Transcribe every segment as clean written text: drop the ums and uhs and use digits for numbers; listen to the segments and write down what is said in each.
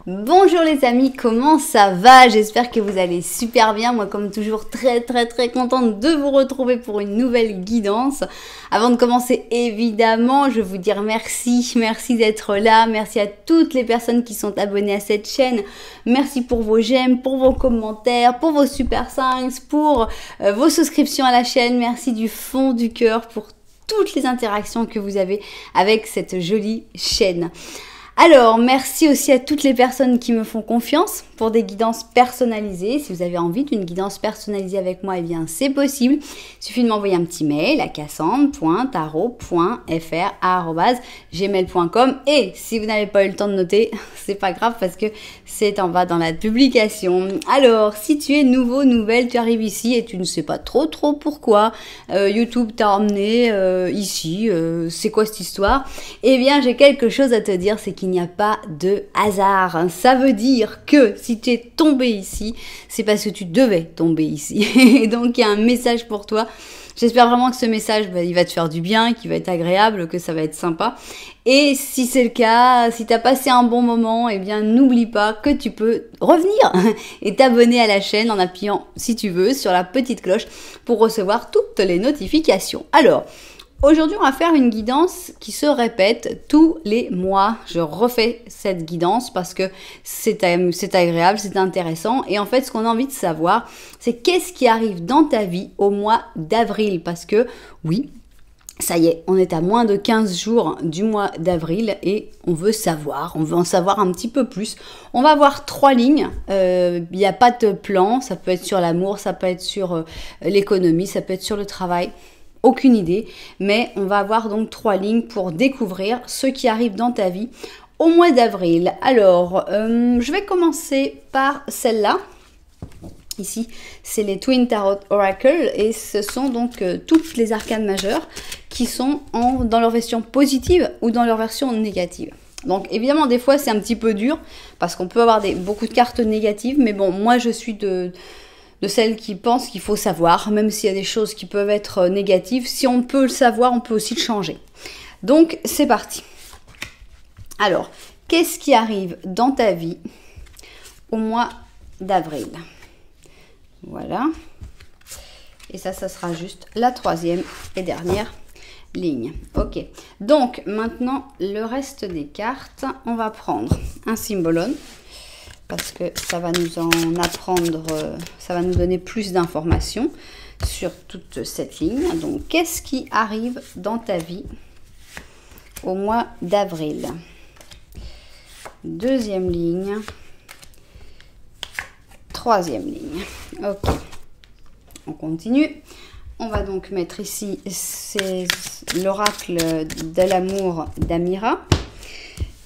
Bonjour les amis, comment ça va? J'espère que vous allez super bien. Moi comme toujours très contente de vous retrouver pour une nouvelle guidance. Avant de commencer évidemment, je veux vous dire merci d'être là. Merci à toutes les personnes qui sont abonnées à cette chaîne. Merci pour vos j'aime, pour vos commentaires, pour vos super thanks, pour vos souscriptions à la chaîne. Merci du fond du cœur pour toutes les interactions que vous avez avec cette jolie chaîne. Alors, merci aussi à toutes les personnes qui me font confiance pour des guidances personnalisées. Si vous avez envie d'une guidance personnalisée avec moi, eh bien c'est possible. Il suffit de m'envoyer un petit mail à cassandre.tarot.fr@gmail.com. Et si vous n'avez pas eu le temps de noter, c'est pas grave parce que c'est en bas dans la publication. Alors, si tu es nouveau, nouvelle, tu arrives ici et tu ne sais pas trop pourquoi YouTube t'a emmené ici, c'est quoi cette histoire? Eh bien, j'ai quelque chose à te dire, c'est qu'il n'y a pas de hasard. Ça veut dire que si tu es tombé ici, c'est parce que tu devais tomber ici. Et donc, il y a un message pour toi. J'espère vraiment que ce message, il va te faire du bien, qu'il va être agréable, que ça va être sympa. Et si c'est le cas, si tu as passé un bon moment, eh bien, n'oublie pas que tu peux revenir et t'abonner à la chaîne en appuyant, si tu veux, sur la petite cloche pour recevoir toutes les notifications. Alors, aujourd'hui, on va faire une guidance qui se répète tous les mois. Je refais cette guidance parce que c'est agréable, c'est intéressant. Et en fait, ce qu'on a envie de savoir, c'est qu'est-ce qui arrive dans ta vie au mois d'avril. Parce que, oui, ça y est, on est à moins de 15 jours du mois d'avril et on veut en savoir un petit peu plus. On va avoir 3 lignes, il n'y a pas de plan, ça peut être sur l'amour, ça peut être sur l'économie, ça peut être sur le travail. Aucune idée, mais on va avoir donc 3 lignes pour découvrir ce qui arrive dans ta vie au mois d'avril. Alors, je vais commencer par celle-là. Ici, c'est les Twin Tarot Oracle et ce sont donc toutes les arcanes majeures qui sont dans leur version positive ou dans leur version négative. Donc évidemment, des fois, c'est un petit peu dur parce qu'on peut avoir beaucoup de cartes négatives, mais bon, moi, je suis de celles qui pensent qu'il faut savoir, même s'il y a des choses qui peuvent être négatives. Si on peut le savoir, on peut aussi le changer. Donc, c'est parti. Alors, qu'est-ce qui arrive dans ta vie au mois d'avril? Voilà. Et ça sera juste la 3e et dernière ligne. Ok. Donc, maintenant, le reste des cartes, on va prendre un symbolone. Parce que ça va nous en apprendre, ça va nous donner plus d'informations sur toute cette ligne. Donc, qu'est-ce qui arrive dans ta vie au mois d'avril? 2e ligne, 3e ligne. Ok, on continue. On va donc mettre ici l'oracle de l'amour d'Amira,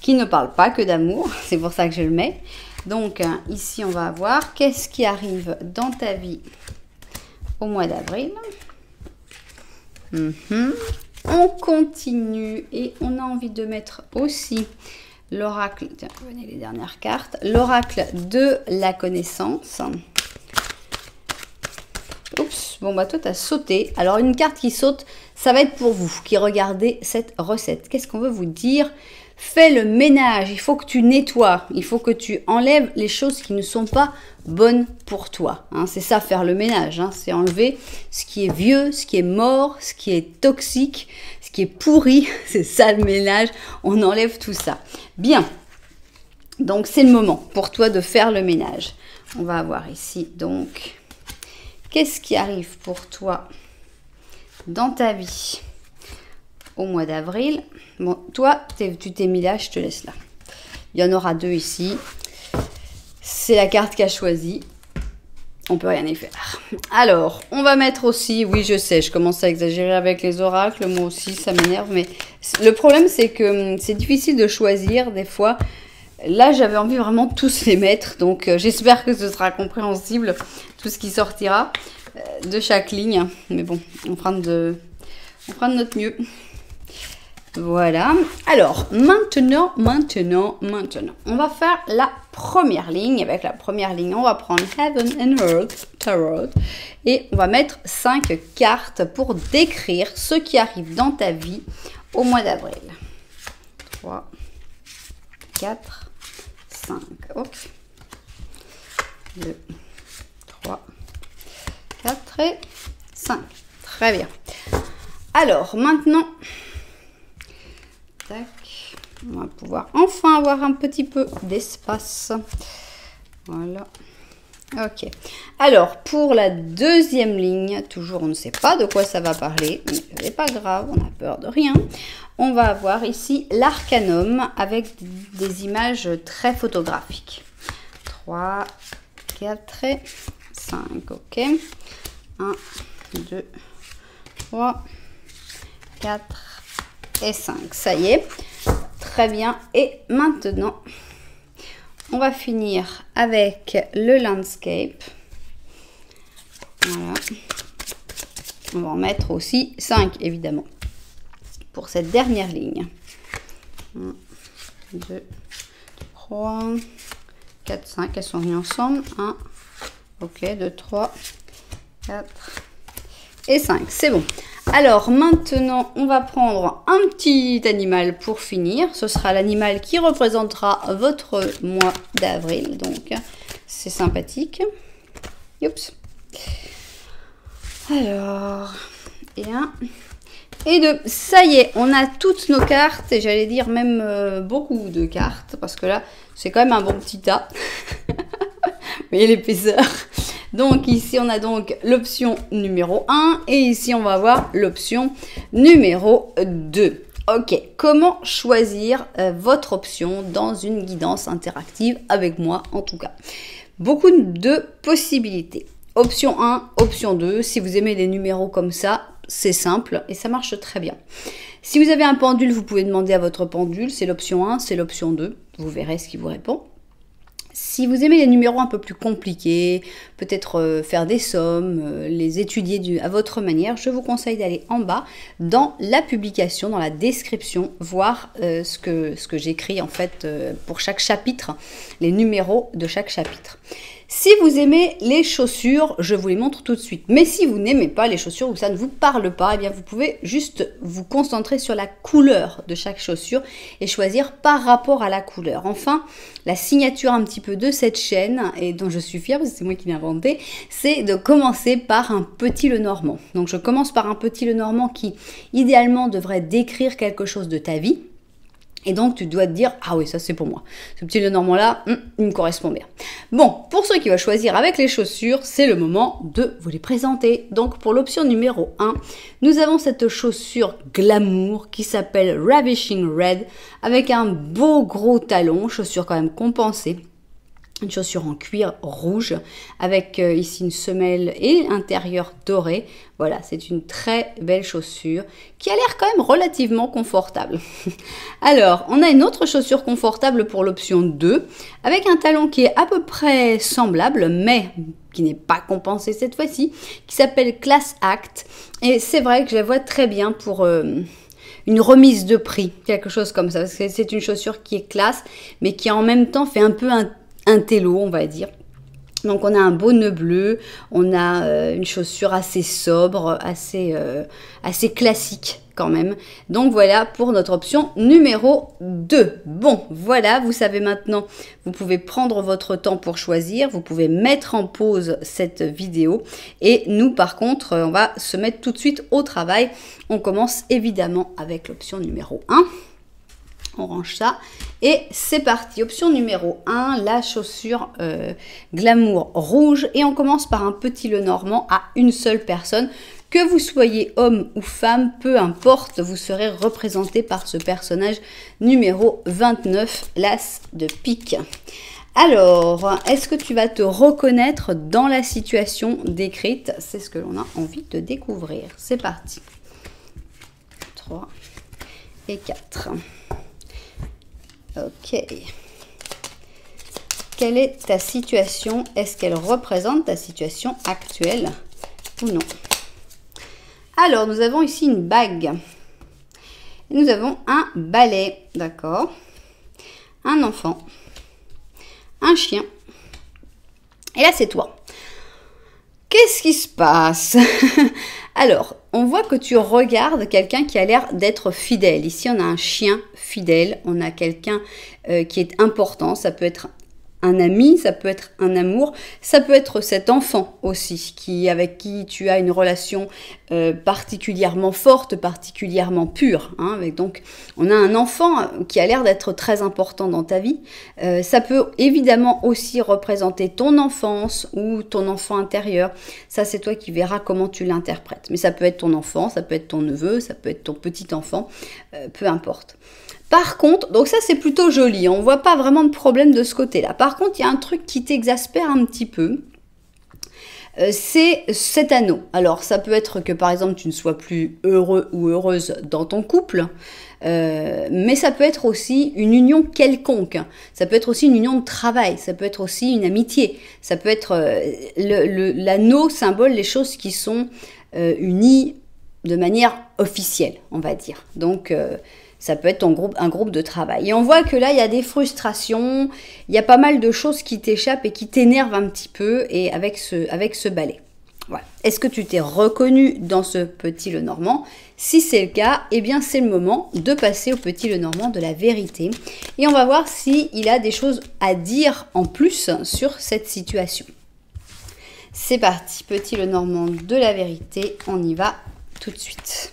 qui ne parle pas que d'amour, c'est pour ça que je le mets. Donc, ici, on va voir qu'est-ce qui arrive dans ta vie au mois d'avril. On continue et on a envie de mettre aussi l'oracle, tiens, venez les dernières cartes, l'oracle de la connaissance. Oups, bon bah toi tu as sauté. Alors une carte qui saute, ça va être pour vous qui regardez cette recette. Qu'est-ce qu'on veut vous dire? Fais le ménage, il faut que tu nettoies, il faut que tu enlèves les choses qui ne sont pas bonnes pour toi. Hein, c'est ça, faire le ménage, hein, c'est enlever ce qui est vieux, ce qui est mort, ce qui est toxique, ce qui est pourri, c'est ça le ménage, on enlève tout ça. Bien, donc c'est le moment pour toi de faire le ménage. On va avoir ici donc, qu'est-ce qui arrive pour toi dans ta vie au mois d'avril? Bon, toi, tu t'es mis là, je te laisse là. Il y en aura 2 ici. C'est la carte qu'a choisie. On peut rien y faire. Alors, on va mettre aussi... Oui, je sais, je commence à exagérer avec les oracles. Moi aussi, ça m'énerve. Mais le problème, c'est que c'est difficile de choisir des fois. Là, j'avais envie vraiment de tous les mettre. Donc, j'espère que ce sera compréhensible, tout ce qui sortira de chaque ligne. Mais bon, on fera de notre mieux. Voilà. Alors, maintenant, on va faire la première ligne. Avec la première ligne, on va prendre Heaven and Earth Tarot. Et on va mettre 5 cartes pour décrire ce qui arrive dans ta vie au mois d'avril. 3, 4, 5. Ok. 2, 3, 4 et 5. Très bien. Alors, maintenant, tac, on va pouvoir enfin avoir un petit peu d'espace. Voilà. Ok. Alors, pour la deuxième ligne, toujours on ne sait pas de quoi ça va parler, mais ce n'est pas grave, on a peur de rien. On va avoir ici l'arcanum avec des images très photographiques. 3, 4 et 5. Ok. 1, 2, 3, 4 et 5. Ça y est. Très bien. Et maintenant, on va finir avec le landscape. Voilà. On va en mettre aussi 5, évidemment, pour cette dernière ligne. 1, 2, 3, 4, 5. Elles sont venues ensemble. 1, ok, 2, 3, 4 et 5. C'est bon. Alors maintenant, on va prendre un petit animal pour finir. Ce sera l'animal qui représentera votre mois d'avril. Donc, c'est sympathique. Oups. Alors, et 1 et 2. Ça y est, on a toutes nos cartes. Et j'allais dire même beaucoup de cartes. Parce que là, c'est quand même un bon petit tas. Vous voyez l'épaisseur. Donc ici, on a donc l'option numéro 1 et ici, on va avoir l'option numéro 2. Ok, comment choisir votre option dans une guidance interactive avec moi en tout cas? Beaucoup de possibilités. Option 1, option 2, si vous aimez les numéros comme ça, c'est simple et ça marche très bien. Si vous avez un pendule, vous pouvez demander à votre pendule, c'est l'option 1, c'est l'option 2, vous verrez ce qui vous répond. Si vous aimez les numéros un peu plus compliqués, peut-être faire des sommes, les étudier à votre manière, je vous conseille d'aller en bas dans la publication, dans la description, voir ce que j'écris en fait pour chaque chapitre, les numéros de chaque chapitre. Si vous aimez les chaussures, je vous les montre tout de suite. Mais si vous n'aimez pas les chaussures ou ça ne vous parle pas, eh bien vous pouvez juste vous concentrer sur la couleur de chaque chaussure et choisir par rapport à la couleur. Enfin, la signature un petit peu de cette chaîne, et dont je suis fière parce que c'est moi qui l'ai inventé, c'est de commencer par un petit Lenormand. Donc je commence par un petit Lenormand qui idéalement devrait décrire quelque chose de ta vie. Et donc, tu dois te dire, ah oui, ça c'est pour moi. Ce petit Lenormand-là, il me correspond bien. Bon, pour ceux qui veulent choisir avec les chaussures, c'est le moment de vous les présenter. Donc, pour l'option numéro 1, nous avons cette chaussure glamour qui s'appelle Ravishing Red avec un beau gros talon, chaussure quand même compensée. Une chaussure en cuir rouge avec ici une semelle et intérieur doré. Voilà, c'est une très belle chaussure qui a l'air quand même relativement confortable. Alors, on a une autre chaussure confortable pour l'option 2 avec un talon qui est à peu près semblable mais qui n'est pas compensé cette fois-ci, qui s'appelle Class Act. Et c'est vrai que je la vois très bien pour une remise de prix, quelque chose comme ça. Parce que c'est une chaussure qui est classe mais qui en même temps fait un peu un télo, on va dire. Donc on a un beau nœud bleu, on a une chaussure assez sobre, assez classique quand même. Donc voilà pour notre option numéro 2. Bon, voilà, vous savez maintenant, vous pouvez prendre votre temps pour choisir, vous pouvez mettre en pause cette vidéo et nous par contre, on va se mettre tout de suite au travail. On commence évidemment avec l'option numéro 1. On range ça et c'est parti. Option numéro 1, la chaussure glamour rouge. Et on commence par un petit Lenormand à une seule personne. Que vous soyez homme ou femme, peu importe, vous serez représenté par ce personnage numéro 29, l'As de pique. Alors, est-ce que tu vas te reconnaître dans la situation décrite? C'est ce que l'on a envie de découvrir. C'est parti. 3 et 4. Ok. Quelle est ta situation? Est-ce qu'elle représente ta situation actuelle ou non? Alors, nous avons ici une bague. Et nous avons un balai, d'accord? Un enfant. Un chien. Et là, c'est toi. Qu'est-ce qui se passe? Alors, on voit que tu regardes quelqu'un qui a l'air d'être fidèle. Ici, on a un chien fidèle, on a quelqu'un qui est important. Ça peut être un ami, ça peut être un amour, ça peut être cet enfant aussi avec qui tu as une relation particulièrement forte, particulièrement pure. Hein, donc, on a un enfant qui a l'air d'être très important dans ta vie. Ça peut évidemment aussi représenter ton enfance ou ton enfant intérieur. Ça, c'est toi qui verras comment tu l'interprètes. Mais ça peut être ton enfant, ça peut être ton neveu, ça peut être ton petit enfant, peu importe. Par contre, donc ça c'est plutôt joli, on ne voit pas vraiment de problème de ce côté-là. Par contre, il y a un truc qui t'exaspère un petit peu, c'est cet anneau. Alors ça peut être que par exemple tu ne sois plus heureux ou heureuse dans ton couple, mais ça peut être aussi une union quelconque, ça peut être aussi une union de travail, ça peut être aussi une amitié, ça peut être l'anneau symbole les choses qui sont unies de manière officielle, on va dire. Donc ça peut être un groupe de travail. Et on voit que là, il y a des frustrations, il y a pas mal de choses qui t'échappent et qui t'énervent un petit peu et avec ce balai. Voilà. Est-ce que tu t'es reconnu dans ce petit Lenormand? Si c'est le cas, eh bien c'est le moment de passer au petit Lenormand de la vérité. Et on va voir s'il a des choses à dire en plus sur cette situation. C'est parti, petit Lenormand de la vérité, on y va tout de suite.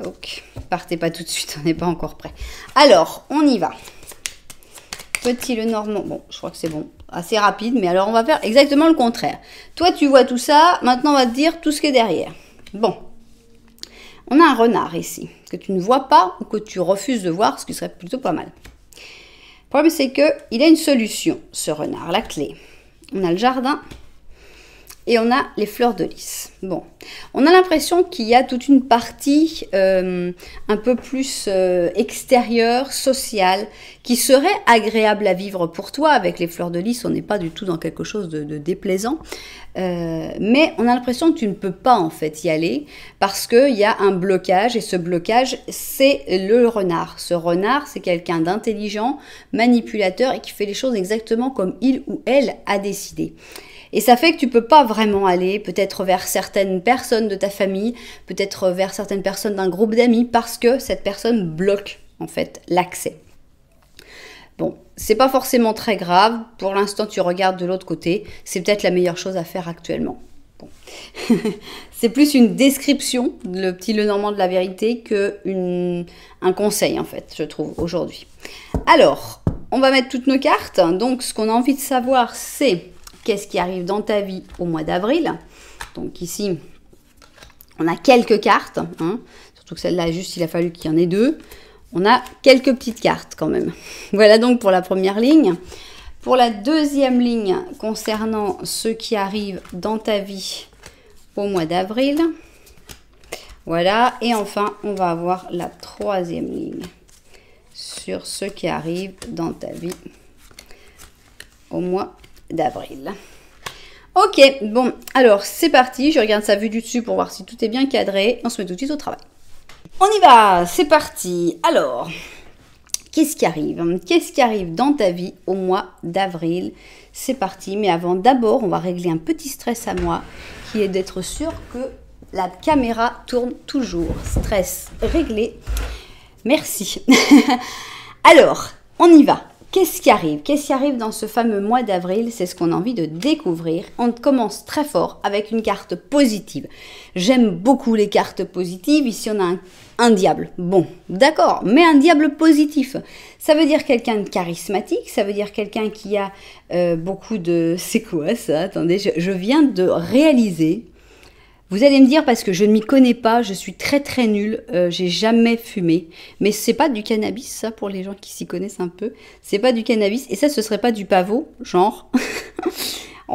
Donc, partez pas tout de suite, on n'est pas encore prêt. Alors, on y va. Petit Lenormand, bon, je crois que c'est bon, assez rapide, mais alors on va faire exactement le contraire. Toi, tu vois tout ça, maintenant on va te dire tout ce qui est derrière. Bon, on a un renard ici, que tu ne vois pas ou que tu refuses de voir, ce qui serait plutôt pas mal. Le problème, c'est qu'il a une solution, ce renard, la clé. On a le jardin. Et on a les fleurs de lys. Bon, on a l'impression qu'il y a toute une partie un peu plus extérieure, sociale, qui serait agréable à vivre pour toi. Avec les fleurs de lys, on n'est pas du tout dans quelque chose de déplaisant. Mais on a l'impression que tu ne peux pas en fait y aller parce qu'il y a un blocage. Et ce blocage, c'est le renard. Ce renard, c'est quelqu'un d'intelligent, manipulateur et qui fait les choses exactement comme il ou elle a décidé. Et ça fait que tu peux pas vraiment aller peut-être vers certaines personnes de ta famille, peut-être vers certaines personnes d'un groupe d'amis parce que cette personne bloque en fait l'accès. Bon, c'est pas forcément très grave. Pour l'instant, tu regardes de l'autre côté. C'est peut-être la meilleure chose à faire actuellement. Bon. C'est plus une description, le petit Lenormand de la vérité, qu'un conseil en fait, je trouve, aujourd'hui. Alors, on va mettre toutes nos cartes. Donc, ce qu'on a envie de savoir, c'est qu'est-ce qui arrive dans ta vie au mois d'avril. Donc ici, on a quelques cartes. Hein. Surtout que celle-là, juste, il a fallu qu'il y en ait deux. On a quelques petites cartes quand même. Voilà donc pour la première ligne. Pour la deuxième ligne, concernant ce qui arrive dans ta vie au mois d'avril. Voilà. Et enfin, on va avoir la troisième ligne sur ce qui arrive dans ta vie au mois d'avril. Ok, bon, alors c'est parti, je regarde sa vue du dessus pour voir si tout est bien cadré, on se met tout de suite au travail. On y va, c'est parti. Alors, qu'est-ce qui arrive? Qu'est-ce qui arrive dans ta vie au mois d'avril? C'est parti, mais avant, d'abord, on va régler un petit stress à moi, qui est d'être sûr que la caméra tourne toujours. Stress réglé. Merci. Alors, on y va. Qu'est-ce qui arrive? Qu'est-ce qui arrive dans ce fameux mois d'avril? C'est ce qu'on a envie de découvrir. On commence très fort avec une carte positive. J'aime beaucoup les cartes positives. Ici, on a un diable. Bon, d'accord, mais un diable positif. Ça veut dire quelqu'un de charismatique. Ça veut dire quelqu'un qui a beaucoup de... C'est quoi ça? Attendez, je viens de réaliser... Vous allez me dire, parce que je ne m'y connais pas, je suis très très nulle, j'ai jamais fumé. Mais c'est pas du cannabis, ça, pour les gens qui s'y connaissent un peu. C'est pas du cannabis, et ça, ce serait pas du pavot, genre.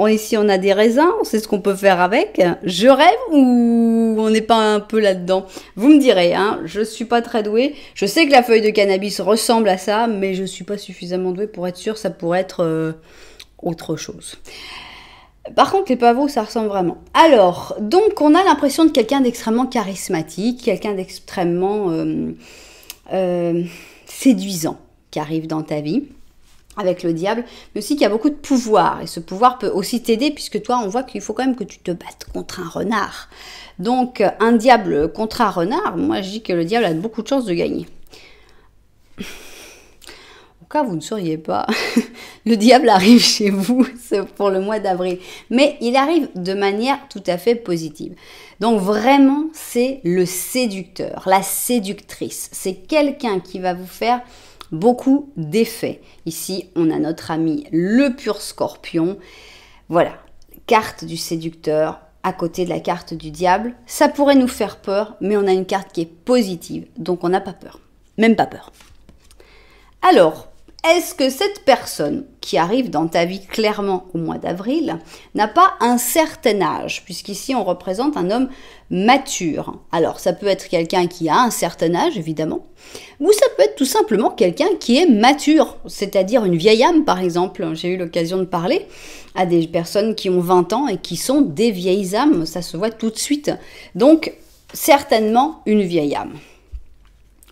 Ici, on a des raisins, on sait ce qu'on peut faire avec. Je rêve ou on n'est pas un peu là-dedans? Vous me direz, hein, je suis pas très douée. Je sais que la feuille de cannabis ressemble à ça, mais je suis pas suffisamment douée pour être sûre, ça pourrait être autre chose. Par contre, les pavots, ça ressemble vraiment. Alors, donc, on a l'impression de quelqu'un d'extrêmement charismatique, quelqu'un d'extrêmement séduisant qui arrive dans ta vie, avec le diable, mais aussi qui a beaucoup de pouvoir. Et ce pouvoir peut aussi t'aider, puisque toi, on voit qu'il faut quand même que tu te battes contre un renard. Donc, un diable contre un renard, moi, je dis que le diable a beaucoup de chances de gagner. cas, vous ne sauriez pas. Le diable arrive chez vous pour le mois d'avril. Mais il arrive de manière tout à fait positive. Donc vraiment, c'est le séducteur, la séductrice. C'est quelqu'un qui va vous faire beaucoup d'effets. Ici, on a notre ami le pur scorpion. Voilà, carte du séducteur à côté de la carte du diable. Ça pourrait nous faire peur, mais on a une carte qui est positive. Donc on n'a pas peur. Même pas peur. Alors, est-ce que cette personne qui arrive dans ta vie clairement au mois d'avril n'a pas un certain âge, puisqu'ici on représente un homme mature. Alors ça peut être quelqu'un qui a un certain âge évidemment, ou ça peut être tout simplement quelqu'un qui est mature, c'est-à-dire une vieille âme par exemple. J'ai eu l'occasion de parler à des personnes qui ont 20 ans et qui sont des vieilles âmes, ça se voit tout de suite. Donc certainement une vieille âme,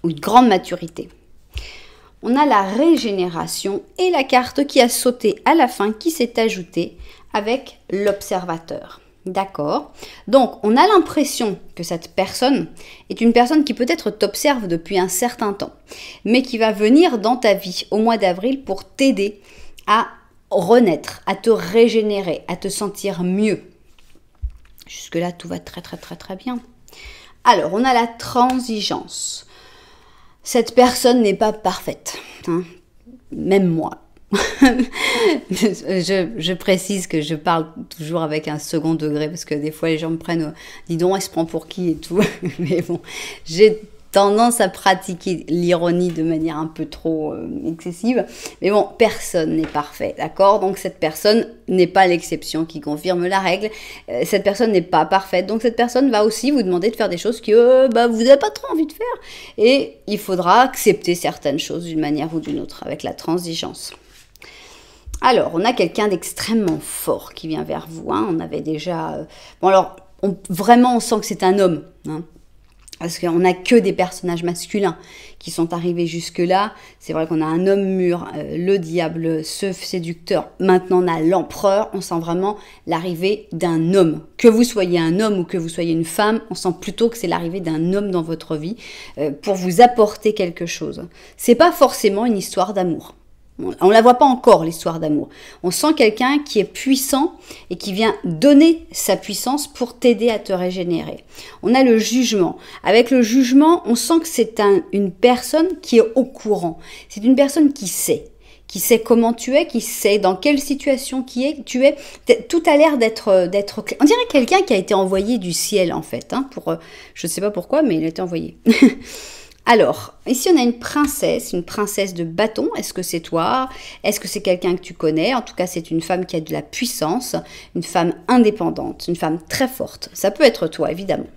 ou une grande maturité. On a la régénération et la carte qui a sauté à la fin, qui s'est ajoutée avec l'observateur. D'accord? Donc, on a l'impression que cette personne est une personne qui peut-être t'observe depuis un certain temps, mais qui va venir dans ta vie au mois d'avril pour t'aider à renaître, à te régénérer, à te sentir mieux. Jusque-là, tout va très, très, très, très bien. Alors, on a la transigence. Cette personne n'est pas parfaite, hein. Même moi. je précise que je parle toujours avec un second degré parce que des fois les gens me prennent dis donc elle se prend pour qui et tout. Mais bon, j'ai tendance à pratiquer l'ironie de manière un peu trop excessive. Mais bon, personne n'est parfait, d'accord? Donc cette personne n'est pas l'exception qui confirme la règle. Cette personne n'est pas parfaite. Donc cette personne va aussi vous demander de faire des choses que vous n'avez pas trop envie de faire. Et il faudra accepter certaines choses d'une manière ou d'une autre avec la transigence. Alors, on a quelqu'un d'extrêmement fort qui vient vers vous. Hein. On avait déjà... Bon alors, vraiment on sent que c'est un homme, hein. Parce qu'on n'a que des personnages masculins qui sont arrivés jusque-là. C'est vrai qu'on a un homme mûr, le diable, ce séducteur. Maintenant, on a l'empereur. On sent vraiment l'arrivée d'un homme. Que vous soyez un homme ou que vous soyez une femme, on sent plutôt que c'est l'arrivée d'un homme dans votre vie pour vous apporter quelque chose. C'est pas forcément une histoire d'amour. On ne la voit pas encore, l'histoire d'amour. On sent quelqu'un qui est puissant et qui vient donner sa puissance pour t'aider à te régénérer. On a le jugement. Avec le jugement, on sent que c'est une personne qui est au courant. C'est une personne qui sait comment tu es, qui sait dans quelle situation tu es. Tout a l'air d'être... On dirait quelqu'un qui a été envoyé du ciel, en fait. Hein, je ne sais pas pourquoi, mais il a été envoyé. Alors, ici on a une princesse de bâton. Est-ce que c'est toi? Est-ce que c'est quelqu'un que tu connais? En tout cas, c'est une femme qui a de la puissance, une femme indépendante, une femme très forte. Ça peut être toi, évidemment.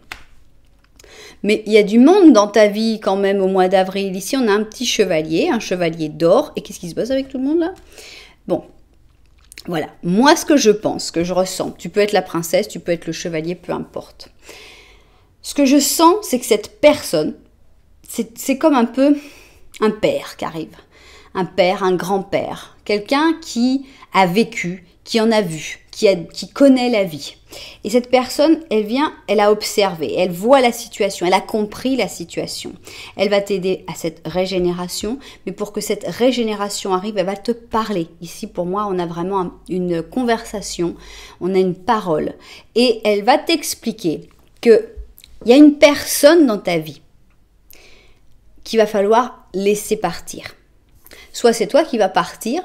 Mais il y a du monde dans ta vie quand même au mois d'avril. Ici, on a un petit chevalier, un chevalier d'or. Et qu'est-ce qui se passe avec tout le monde là? Bon, voilà. Moi, ce que je pense, ce que je ressens, tu peux être la princesse, tu peux être le chevalier, peu importe. Ce que je sens, c'est que cette personne... C'est comme un peu un père qui arrive. Un père, un grand-père. Quelqu'un qui a vécu, qui en a vu, qui connaît la vie. Et cette personne, elle a observé, elle voit la situation, elle a compris la situation. Elle va t'aider à cette régénération, mais pour que cette régénération arrive, elle va te parler. Ici, pour moi, on a vraiment une conversation, on a une parole. Et elle va t'expliquer qu'il y a une personne dans ta vie qu'il va falloir laisser partir. Soit c'est toi qui vas partir,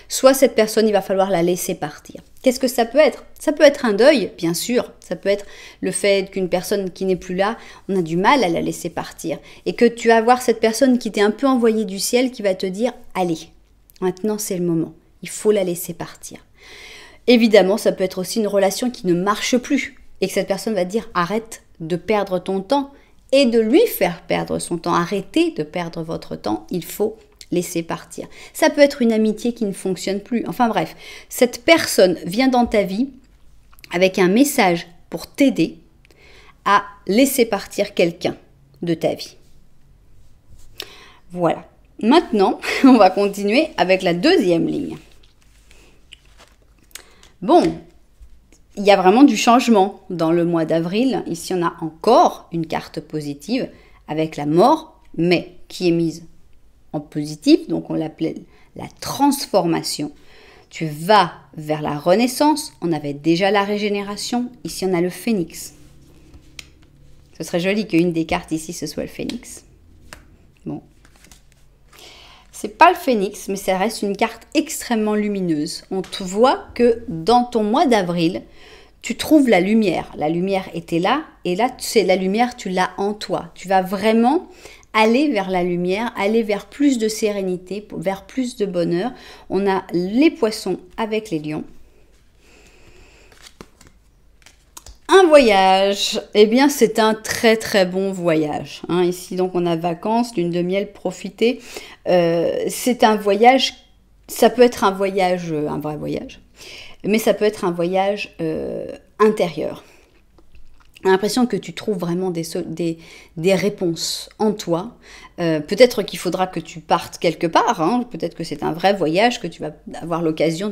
soit cette personne, il va falloir la laisser partir. Qu'est-ce que ça peut être? Ça peut être un deuil, bien sûr. Ça peut être le fait qu'une personne qui n'est plus là, on a du mal à la laisser partir. Et que tu vas voir cette personne qui t'est un peu envoyée du ciel qui va te dire « Allez, maintenant c'est le moment, il faut la laisser partir ». Évidemment, ça peut être aussi une relation qui ne marche plus et que cette personne va te dire « Arrête de perdre ton temps ». Et de lui faire perdre son temps. Arrêtez de perdre votre temps, il faut laisser partir. Ça peut être une amitié qui ne fonctionne plus. Enfin bref, cette personne vient dans ta vie avec un message pour t'aider à laisser partir quelqu'un de ta vie. Voilà. Maintenant, on va continuer avec la deuxième ligne. Bon, il y a vraiment du changement dans le mois d'avril. Ici, on a encore une carte positive avec la mort, mais qui est mise en positif. Donc, on l'appelait la transformation. Tu vas vers la renaissance. On avait déjà la régénération. Ici, on a le phénix. Ce serait joli qu'une des cartes ici, ce soit le phénix. Bon. C'est pas le phénix, mais ça reste une carte extrêmement lumineuse. On te voit que dans ton mois d'avril, tu trouves la lumière. La lumière était là, et là, c'est la lumière, tu l'as en toi. Tu vas vraiment aller vers la lumière, aller vers plus de sérénité, vers plus de bonheur. On a les poissons avec les lions. Un voyage, eh bien c'est un très très bon voyage. Hein. Ici donc on a vacances, lune de miel, profiter. C'est un voyage, ça peut être un voyage, un vrai voyage, mais ça peut être un voyage intérieur. J'ai l'impression que tu trouves vraiment des réponses en toi. Peut-être qu'il faudra que tu partes quelque part. Hein. Peut-être que c'est un vrai voyage, que tu vas avoir l'occasion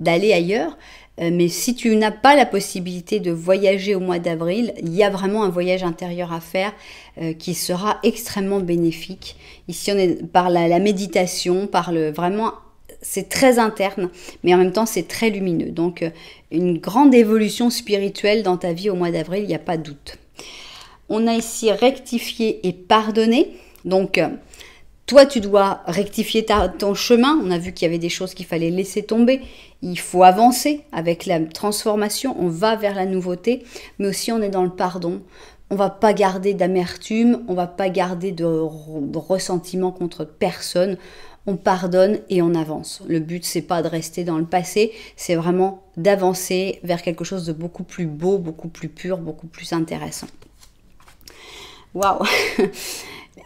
d'aller ailleurs. Mais si tu n'as pas la possibilité de voyager au mois d'avril, il y a vraiment un voyage intérieur à faire qui sera extrêmement bénéfique. Ici, on est par la méditation, vraiment... C'est très interne, mais en même temps, c'est très lumineux. Donc, une grande évolution spirituelle dans ta vie au mois d'avril, il n'y a pas de doute. On a ici rectifier et pardonner. Donc, toi, tu dois rectifier ton chemin. On a vu qu'il y avait des choses qu'il fallait laisser tomber. Il faut avancer avec la transformation. On va vers la nouveauté, mais aussi on est dans le pardon. On ne va pas garder d'amertume, on ne va pas garder de ressentiment contre personne. On pardonne et on avance. Le but, c'est pas de rester dans le passé, c'est vraiment d'avancer vers quelque chose de beaucoup plus beau, beaucoup plus pur, beaucoup plus intéressant. Waouh!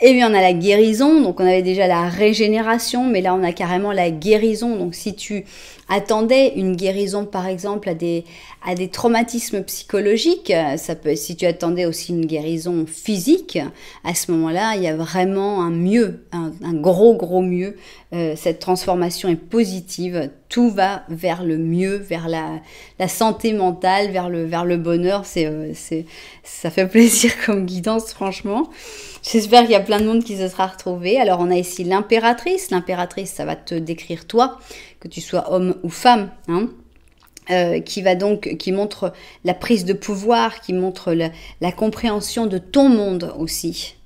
Et bien, on a la guérison, donc on avait déjà la régénération, mais là, on a carrément la guérison. Donc, si tu attendais une guérison, par exemple, à des traumatismes psychologiques, si tu attendais aussi une guérison physique, à ce moment-là, il y a vraiment un mieux, un gros mieux. Cette transformation est positive, tout va vers le mieux, vers la santé mentale, vers le bonheur. Ça fait plaisir comme guidance, franchement. J'espère qu'il y a plein de monde qui se sera retrouvé. Alors, on a ici l'impératrice. L'impératrice, ça va te décrire toi, que tu sois homme ou femme, hein, qui montre la prise de pouvoir, qui montre la compréhension de ton monde aussi.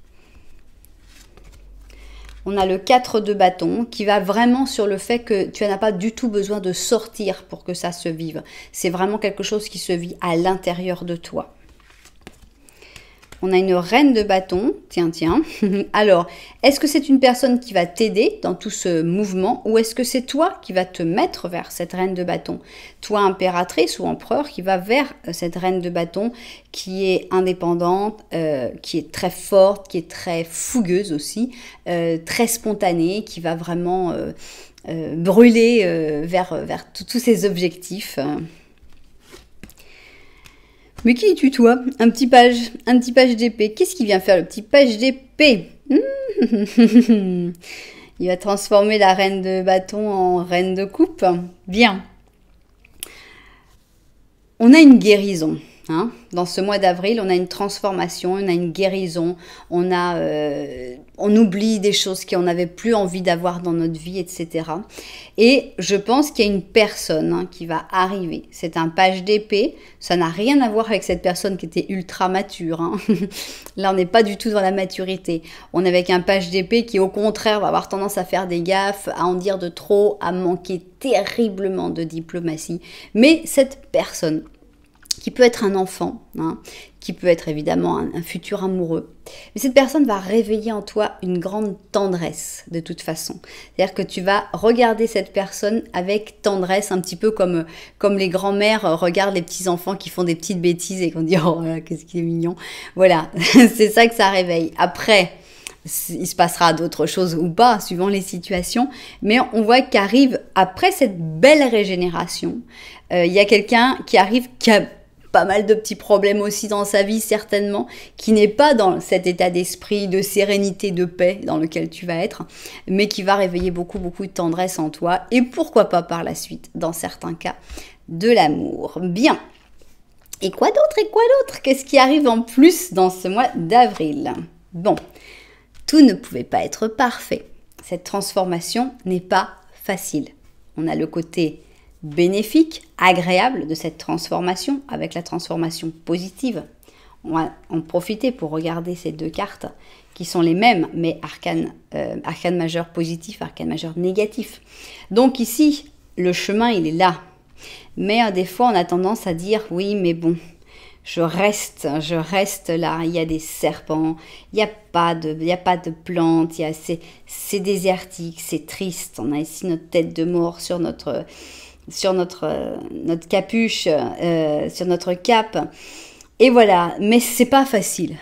On a le 4 de bâton qui va vraiment sur le fait que tu n'as pas du tout besoin de sortir pour que ça se vive. C'est vraiment quelque chose qui se vit à l'intérieur de toi. On a une reine de bâton, tiens. Alors, est-ce que c'est une personne qui va t'aider dans tout ce mouvement ou est-ce que c'est toi qui vas te mettre vers cette reine de bâton? Toi, impératrice ou empereur, qui va vers cette reine de bâton qui est indépendante, qui est très forte, qui est très fougueuse aussi, très spontanée, qui va vraiment brûler vers tous ses objectifs. Mais qui es-tu, toi? Un petit page d'épée. Qu'est-ce qu'il vient faire, le petit page d'épée? Il va transformer la reine de bâton en reine de coupe. Bien. On a une guérison. Hein? Dans ce mois d'avril, on a une transformation, on a une guérison, on oublie des choses qu'on n'avait plus envie d'avoir dans notre vie, etc. Et je pense qu'il y a une personne qui va arriver. C'est un page d'épée. Ça n'a rien à voir avec cette personne qui était ultra mature. Hein. Là, on n'est pas du tout dans la maturité. On est avec un page d'épée qui, au contraire, va avoir tendance à faire des gaffes, à en dire de trop, à manquer terriblement de diplomatie. Mais cette personne, qui peut être un enfant, hein, qui peut être évidemment un futur amoureux. Mais cette personne va réveiller en toi une grande tendresse, de toute façon. C'est-à-dire que tu vas regarder cette personne avec tendresse, un petit peu comme les grands-mères regardent les petits-enfants qui font des petites bêtises et qu'on dit « Oh, qu'est-ce qu'il est mignon !» Voilà, c'est ça que ça réveille. Après, il se passera d'autres choses ou pas, suivant les situations. Mais on voit qu'arrive, après cette belle régénération, il y a quelqu'un qui arrive, qui a pas mal de petits problèmes aussi dans sa vie, certainement, qui n'est pas dans cet état d'esprit de sérénité, de paix dans lequel tu vas être, mais qui va réveiller beaucoup de tendresse en toi, et pourquoi pas par la suite, dans certains cas, de l'amour. Bien. Et quoi d'autre? Qu'est-ce qui arrive en plus dans ce mois d'avril? Bon, tout ne pouvait pas être parfait. Cette transformation n'est pas facile. On a le côté bénéfique, agréable de cette transformation, avec la transformation positive. On va en profiter pour regarder ces deux cartes qui sont les mêmes, mais arcane majeur positif, arcane majeur négatif. Donc ici, le chemin, il est là. Mais des fois, on a tendance à dire, oui, mais bon, je reste là, il y a des serpents, il n'y a pas de plantes, c'est désertique, c'est triste. On a ici notre tête de mort sur notre capuche, sur notre cape. Et voilà, mais c'est pas facile,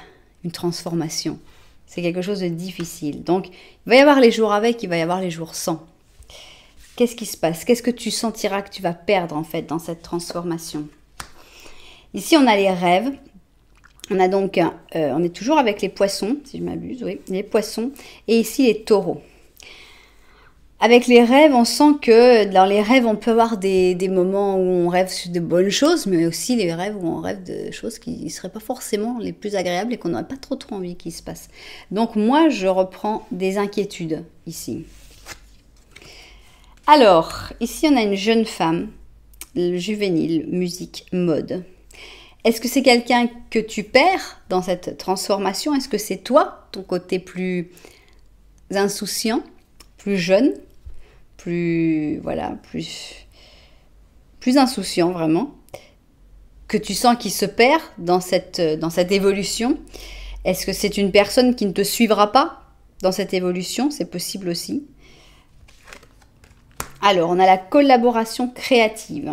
une transformation. C'est quelque chose de difficile. Donc, il va y avoir les jours avec, il va y avoir les jours sans. Qu'est-ce qui se passe? Qu'est-ce que tu sentiras que tu vas perdre, en fait, dans cette transformation? Ici, on a les rêves. On a donc, on est toujours avec les poissons, si je m'abuse, oui, les poissons. Et ici, les taureaux. Avec les rêves, on sent que dans les rêves, on peut avoir des moments où on rêve de bonnes choses, mais aussi les rêves où on rêve de choses qui ne seraient pas forcément les plus agréables et qu'on n'aurait pas trop envie qu'ils se passent. Donc moi, je reprends des inquiétudes ici. Alors, ici, on a une jeune femme, juvénile, musique, mode. Est-ce que c'est quelqu'un que tu perds dans cette transformation? Est-ce que c'est toi, ton côté plus insouciant, plus jeune, plus insouciant vraiment, que tu sens qu'il se perd dans cette évolution? Est-ce que c'est une personne qui ne te suivra pas dans cette évolution? C'est possible aussi. Alors, on a la collaboration créative.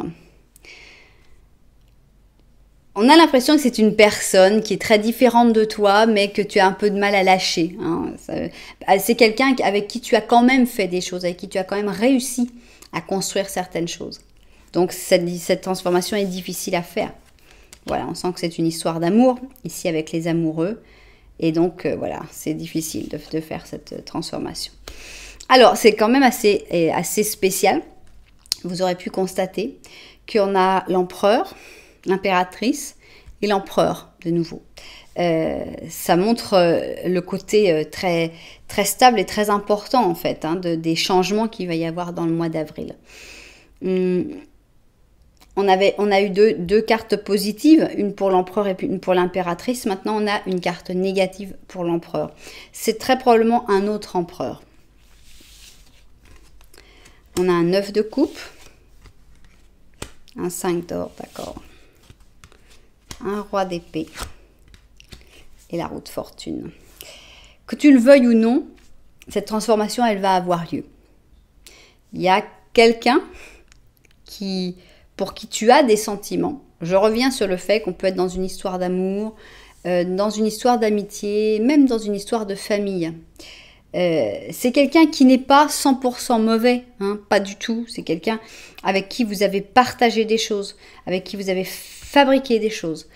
On a l'impression que c'est une personne qui est très différente de toi, mais que tu as un peu de mal à lâcher. Hein. C'est quelqu'un avec qui tu as quand même fait des choses, avec qui tu as quand même réussi à construire certaines choses. Donc cette transformation est difficile à faire. Voilà, on sent que c'est une histoire d'amour, ici avec les amoureux. Et donc voilà, c'est difficile de faire cette transformation. Alors, c'est quand même assez spécial. Vous aurez pu constater qu'on a l'empereur, l'impératrice et l'empereur de nouveau. Ça montre le côté très, très stable et très important en fait, hein, des changements qu'il va y avoir dans le mois d'avril. On a eu deux cartes positives, une pour l'empereur et une pour l'impératrice. Maintenant, on a une carte négative pour l'empereur. C'est très probablement un autre empereur. On a un 9 de coupe, un 5 d'or, d'accord, un roi d'épée et la roue de fortune. Que tu le veuilles ou non, cette transformation, elle va avoir lieu. Il y a quelqu'un pour qui tu as des sentiments. Je reviens sur le fait qu'on peut être dans une histoire d'amour, dans une histoire d'amitié, même dans une histoire de famille. C'est quelqu'un qui n'est pas 100% mauvais, hein, pas du tout. C'est quelqu'un avec qui vous avez partagé des choses, avec qui vous avez fabriqué des choses,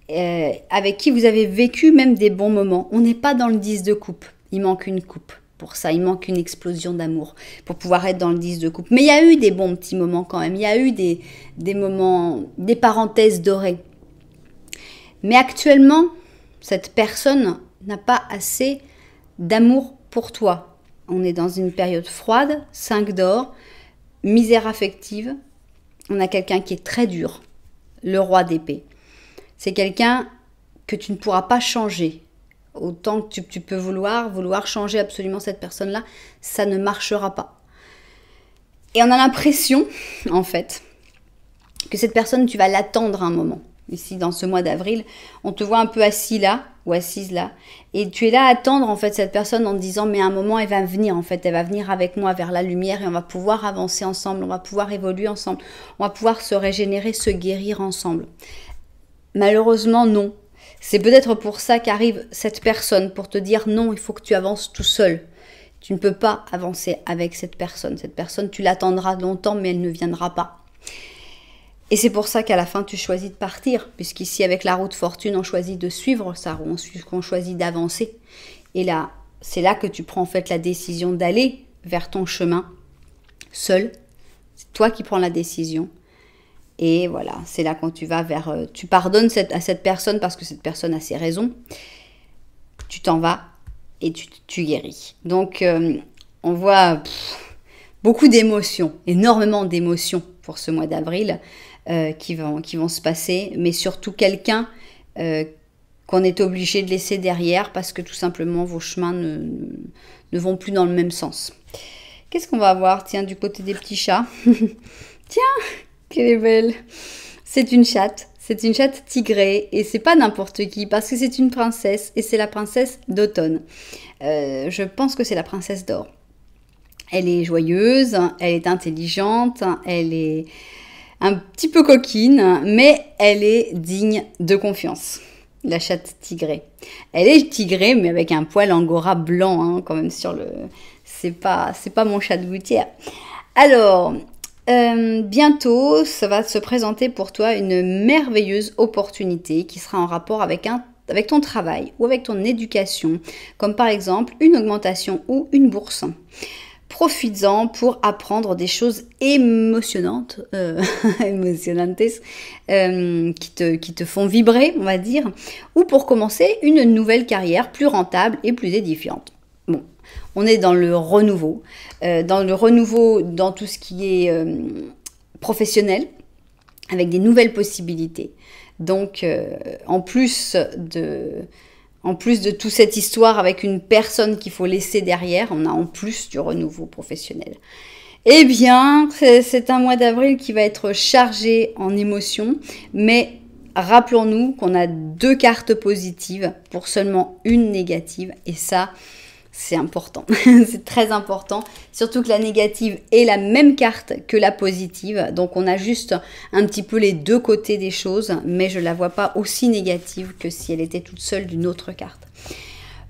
avec qui vous avez vécu même des bons moments. On n'est pas dans le 10 de coupe, il manque une coupe. Pour ça, il manque une explosion d'amour pour pouvoir être dans le 10 de coupe. Mais il y a eu des bons petits moments quand même, il y a eu des moments, des parenthèses dorées. Mais actuellement, cette personne n'a pas assez d'amour pour toi. On est dans une période froide, 5 d'or, misère affective. On a quelqu'un qui est très dur, le roi d'épée. C'est quelqu'un que tu ne pourras pas changer. Autant que tu peux vouloir changer absolument cette personne-là, ça ne marchera pas. Et on a l'impression, en fait, que cette personne, tu vas l'attendre un moment. Ici, dans ce mois d'avril, on te voit un peu assis là, ou assise là, et tu es là à attendre, en fait, cette personne en te disant, mais à un moment, elle va venir, en fait, elle va venir avec moi vers la lumière, et on va pouvoir avancer ensemble, on va pouvoir évoluer ensemble, on va pouvoir se régénérer, se guérir ensemble. Malheureusement, non. C'est peut-être pour ça qu'arrive cette personne, pour te dire non, il faut que tu avances tout seul. Tu ne peux pas avancer avec cette personne. Cette personne, tu l'attendras longtemps, mais elle ne viendra pas. Et c'est pour ça qu'à la fin, tu choisis de partir, puisqu'ici, avec la roue de fortune, on choisit de suivre sa roue, on choisit d'avancer. Et là, c'est là que tu prends en fait la décision d'aller vers ton chemin seul. C'est toi qui prends la décision. Et voilà, c'est là quand tu vas vers... tu pardonnes à cette personne parce que cette personne a ses raisons. Tu t'en vas et tu guéris. Donc, on voit beaucoup d'émotions, énormément d'émotions pour ce mois d'avril qui vont se passer, mais surtout quelqu'un qu'on est obligé de laisser derrière parce que tout simplement vos chemins ne vont plus dans le même sens. Qu'est-ce qu'on va avoir? Tiens, du côté des petits chats. Tiens, qu'elle est belle. C'est une chatte tigrée et c'est pas n'importe qui parce que c'est une princesse et c'est la princesse d'automne. Je pense que c'est la princesse d'or. Elle est joyeuse, elle est intelligente, elle est un petit peu coquine, mais elle est digne de confiance. La chatte tigrée. Elle est tigrée, mais avec un poil angora blanc, hein, quand même sur le. C'est pas mon chat de gouttière. Alors, bientôt, ça va se présenter pour toi une merveilleuse opportunité qui sera en rapport avec ton travail ou avec ton éducation, comme par exemple une augmentation ou une bourse. Profites-en pour apprendre des choses émotionnantes, qui te font vibrer, on va dire, ou pour commencer une nouvelle carrière plus rentable et plus édifiante. Bon, on est dans le renouveau dans tout ce qui est professionnel, avec des nouvelles possibilités. Donc, en plus de toute cette histoire avec une personne qu'il faut laisser derrière, on a en plus du renouveau professionnel. Eh bien, c'est un mois d'avril qui va être chargé en émotions, mais rappelons-nous qu'on a 2 cartes positives pour seulement une négative, et ça, c'est important, c'est très important, surtout que la négative est la même carte que la positive, donc on a juste un petit peu les 2 côtés des choses, mais je ne la vois pas aussi négative que si elle était toute seule d'une autre carte.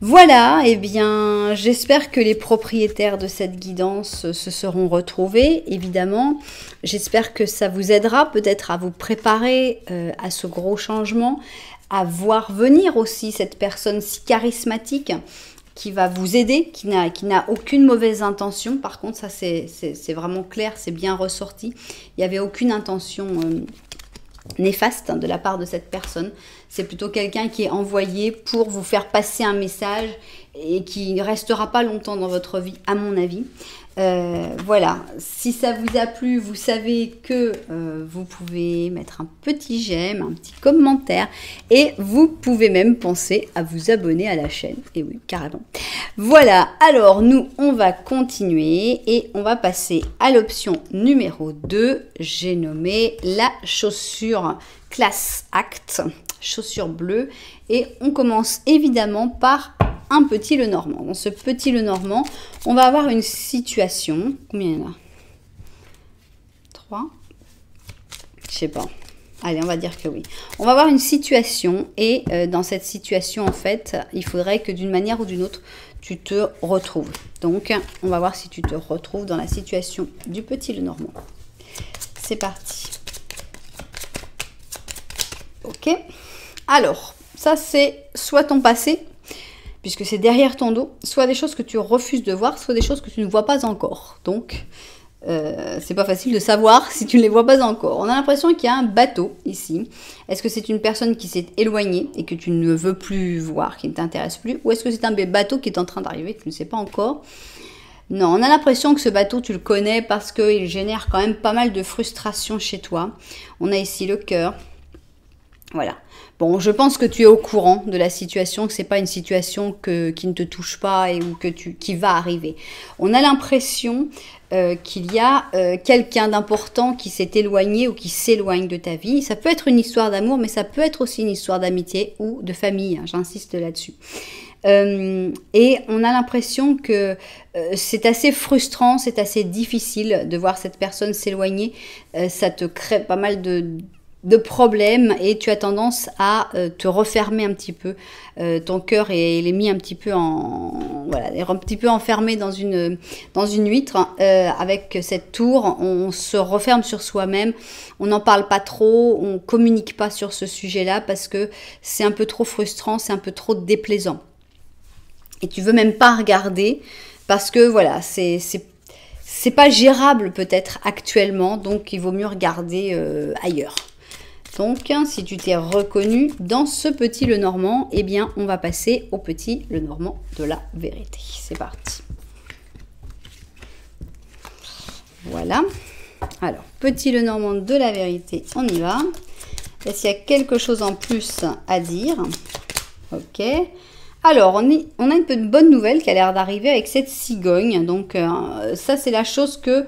Voilà, eh bien, j'espère que les propriétaires de cette guidance se seront retrouvés, évidemment. J'espère que ça vous aidera peut-être à vous préparer à ce gros changement, à voir venir aussi cette personne si charismatique qui va vous aider, qui n'a aucune mauvaise intention. Par contre, ça c'est vraiment clair, c'est bien ressorti. Il n'y avait aucune intention néfaste de la part de cette personne. C'est plutôt quelqu'un qui est envoyé pour vous faire passer un message et qui ne restera pas longtemps dans votre vie, à mon avis. Voilà, si ça vous a plu, vous savez que vous pouvez mettre un petit j'aime, un petit commentaire et vous pouvez même penser à vous abonner à la chaîne. Et oui, carrément. Voilà, alors nous, on va continuer et on va passer à l'option numéro 2. J'ai nommé la chaussure Class Act, chaussure bleue. Et on commence évidemment par un petit Lenormand. Dans ce petit Lenormand, on va avoir une situation. Combien il y en a? 3? Je sais pas. Allez, on va dire que oui. On va avoir une situation et dans cette situation, en fait, il faudrait que d'une manière ou d'une autre, tu te retrouves. Donc, on va voir si tu te retrouves dans la situation du petit Lenormand. C'est parti. Ok. Alors, ça c'est soit ton passé, puisque c'est derrière ton dos, soit des choses que tu refuses de voir, soit des choses que tu ne vois pas encore. Donc, c'est pas facile de savoir si tu ne les vois pas encore. On a l'impression qu'il y a un bateau ici. Est-ce que c'est une personne qui s'est éloignée et que tu ne veux plus voir, qui ne t'intéresse plus, ou est-ce que c'est un bateau qui est en train d'arriver, que tu ne sais pas encore? Non, on a l'impression que ce bateau, tu le connais parce qu'il génère quand même pas mal de frustration chez toi. On a ici le cœur. Voilà. Bon, je pense que tu es au courant de la situation, que c'est pas une situation qui ne te touche pas et ou qui va arriver. On a l'impression qu'il y a quelqu'un d'important qui s'est éloigné ou qui s'éloigne de ta vie. Ça peut être une histoire d'amour, mais ça peut être aussi une histoire d'amitié ou de famille. Hein, j'insiste là-dessus. Et on a l'impression que c'est assez frustrant, c'est assez difficile de voir cette personne s'éloigner. Ça te crée pas mal de problèmes et tu as tendance à te refermer un petit peu. Ton cœur il est mis un petit peu voilà, un petit peu enfermé dans une huître. Avec cette tour, on se referme sur soi-même. On n'en parle pas trop, on communique pas sur ce sujet-là parce que c'est un peu trop frustrant, c'est un peu trop déplaisant. Et tu veux même pas regarder parce que voilà, c'est pas gérable peut-être actuellement, donc il vaut mieux regarder ailleurs. Donc, si tu t'es reconnu dans ce petit Lenormand, eh bien, on va passer au petit Lenormand de la vérité. C'est parti. Voilà. Alors, petit Lenormand de la vérité, on y va. Est-ce qu'il y a quelque chose en plus à dire? Ok. Alors, on a une bonne nouvelle qui a l'air d'arriver avec cette cigogne. Donc, ça, c'est la chose que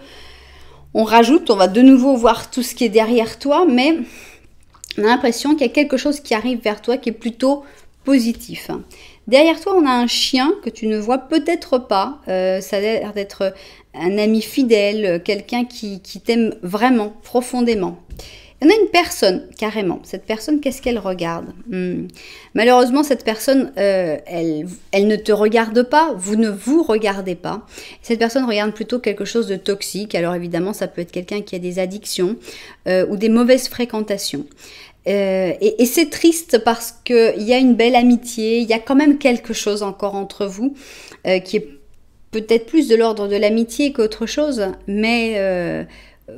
on rajoute. On va de nouveau voir tout ce qui est derrière toi, mais on a l'impression qu'il y a quelque chose qui arrive vers toi qui est plutôt positif. Derrière toi, on a un chien que tu ne vois peut-être pas. Ça a l'air d'être un ami fidèle, quelqu'un qui t'aime vraiment, profondément. On a une personne, carrément. Cette personne, qu'est-ce qu'elle regarde? Malheureusement, cette personne, elle ne te regarde pas, vous ne vous regardez pas. Cette personne regarde plutôt quelque chose de toxique. Alors évidemment, ça peut être quelqu'un qui a des addictions ou des mauvaises fréquentations. Et c'est triste parce qu'il y a une belle amitié, il y a quand même quelque chose encore entre vous qui est peut-être plus de l'ordre de l'amitié qu'autre chose, mais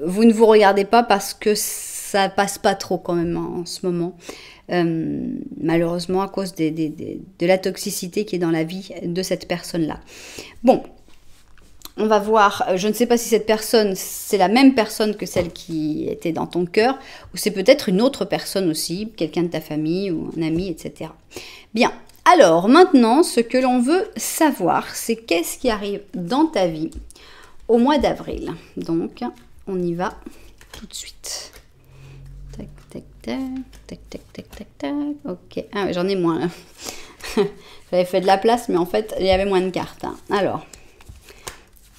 vous ne vous regardez pas parce que ça passe pas trop quand même en ce moment, malheureusement à cause de la toxicité qui est dans la vie de cette personne-là. Bon. On va voir, je ne sais pas si cette personne, c'est la même personne que celle qui était dans ton cœur, ou c'est peut-être une autre personne aussi, quelqu'un de ta famille ou un ami, etc. Bien, alors maintenant, ce que l'on veut savoir, c'est qu'est-ce qui arrive dans ta vie au mois d'avril. Donc, on y va tout de suite. Tac, tac, tac, tac, tac, tac, tac, tac. Ok, ah, j'en ai moins là. J'avais fait de la place, mais en fait, il y avait moins de cartes. Hein. Alors...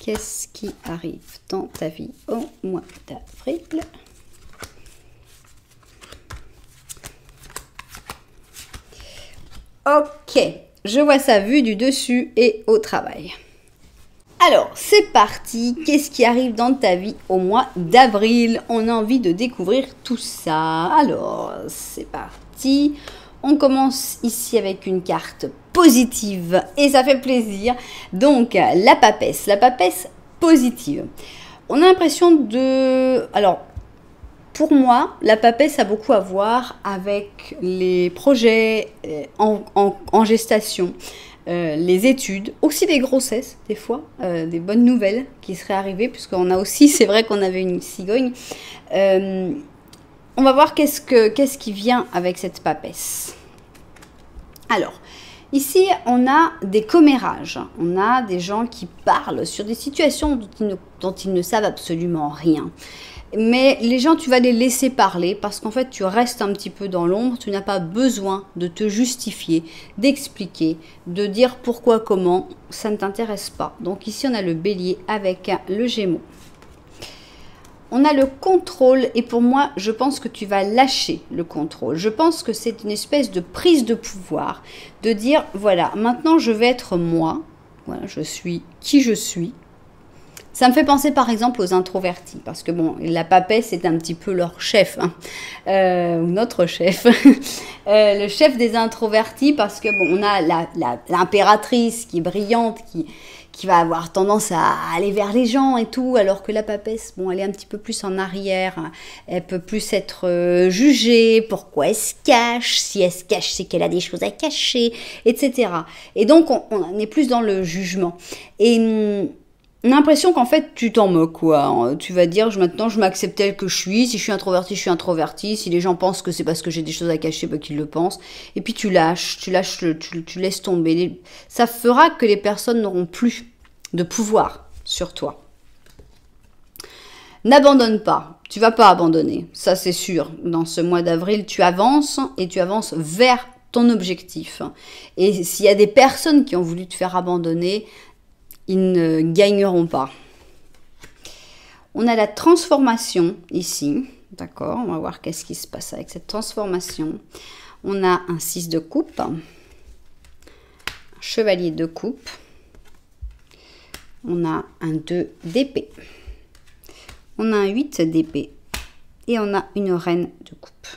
qu'est-ce qui arrive dans ta vie au mois d'avril? Ok, je vois ça vu du dessus et au travail. Alors, c'est parti. Qu'est-ce qui arrive dans ta vie au mois d'avril? On a envie de découvrir tout ça. Alors, c'est parti. On commence ici avec une carte positive et ça fait plaisir. Donc, la papesse positive. On a l'impression de... Alors, pour moi, la papesse a beaucoup à voir avec les projets en gestation, les études, aussi les grossesses, des fois, des bonnes nouvelles qui seraient arrivées, puisqu'on a aussi, c'est vrai qu'on avait une cigogne. On va voir qu'est-ce qui vient avec cette papesse. Alors, ici, on a des commérages. On a des gens qui parlent sur des situations dont ils ne savent absolument rien. Mais les gens, tu vas les laisser parler parce qu'en fait, tu restes un petit peu dans l'ombre. Tu n'as pas besoin de te justifier, d'expliquer, de dire pourquoi, comment. Ça ne t'intéresse pas. Donc ici, on a le bélier avec le gémeaux. On a le contrôle et pour moi, je pense que tu vas lâcher le contrôle. Je pense que c'est une espèce de prise de pouvoir, de dire, voilà, maintenant je vais être moi, voilà, je suis qui je suis. Ça me fait penser par exemple aux introvertis, parce que bon, la papesse c'est un petit peu leur chef, hein, ou notre chef, le chef des introvertis, parce que bon, on a l'impératrice qui est brillante, qui va avoir tendance à aller vers les gens et tout, alors que la papesse, bon, elle est un petit peu plus en arrière, elle peut plus être jugée, pourquoi elle se cache, si elle se cache, c'est qu'elle a des choses à cacher, etc. Et donc, on est plus dans le jugement. Et on a l'impression qu'en fait, tu t'en moques, quoi. Tu vas dire, maintenant, je m'accepte tel que je suis. Si je suis introvertie, je suis introvertie. Si les gens pensent que c'est parce que j'ai des choses à cacher, bah, qu'ils le pensent. Et puis, tu laisses tomber. Ça fera que les personnes n'auront plus de pouvoir sur toi. N'abandonne pas. Tu vas pas abandonner. Ça, c'est sûr. Dans ce mois d'avril, tu avances et tu avances vers ton objectif. Et s'il y a des personnes qui ont voulu te faire abandonner, ils ne gagneront pas. On a la transformation ici. D'accord, on va voir qu'est-ce qui se passe avec cette transformation. On a un 6 de coupe, un chevalier de coupe. On a un 2 d'épée. On a un 8 d'épée. Et on a une reine de coupe.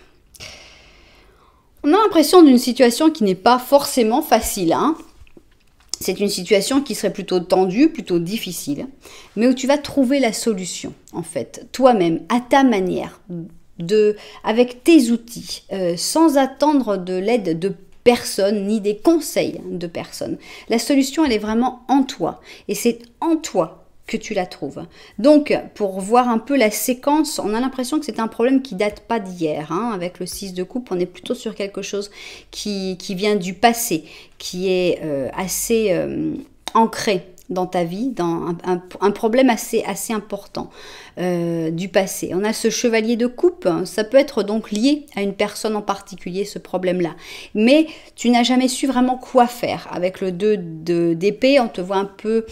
On a l'impression d'une situation qui n'est pas forcément facile, hein. C'est une situation qui serait plutôt tendue, plutôt difficile, mais où tu vas trouver la solution, en fait, toi-même, à ta manière, avec tes outils, sans attendre de l'aide de personne, ni des conseils de personne. La solution, elle est vraiment en toi, et c'est en toi que tu la trouves. Donc, pour voir un peu la séquence, on a l'impression que c'est un problème qui date pas d'hier. Hein. Avec le 6 de coupe, on est plutôt sur quelque chose qui vient du passé, qui est assez ancré dans ta vie, dans un problème assez important du passé. On a ce chevalier de coupe, ça peut être donc lié à une personne en particulier, ce problème-là. Mais tu n'as jamais su vraiment quoi faire. Avec le 2 d'épée, on te voit un peu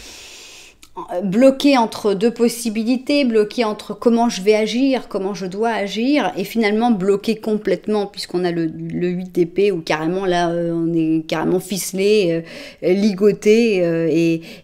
bloqué entre deux possibilités, bloqué entre comment je vais agir, comment je dois agir, et finalement bloqué complètement, puisqu'on a le 8 d'épée, où carrément là, on est carrément ficelé, ligoté,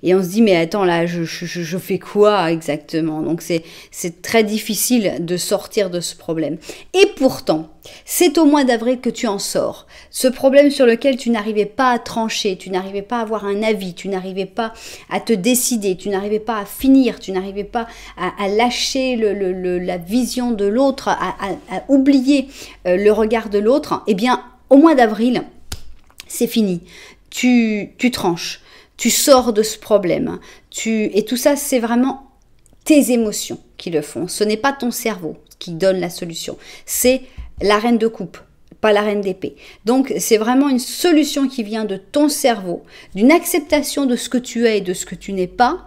et on se dit, mais attends, là, je fais quoi exactement? Donc c'est très difficile de sortir de ce problème. Et pourtant, c'est au mois d'avril que tu en sors. Ce problème sur lequel tu n'arrivais pas à trancher, tu n'arrivais pas à avoir un avis, tu n'arrivais pas à te décider, tu n'arrivais pas à finir, tu n'arrivais pas à lâcher la vision de l'autre, à oublier le regard de l'autre, eh bien, au mois d'avril, c'est fini. Tu tranches, tu sors de ce problème. Et tout ça, c'est vraiment tes émotions qui le font. Ce n'est pas ton cerveau qui donne la solution. C'est la reine de coupe, pas la reine d'épée. Donc, c'est vraiment une solution qui vient de ton cerveau, d'une acceptation de ce que tu es et de ce que tu n'es pas,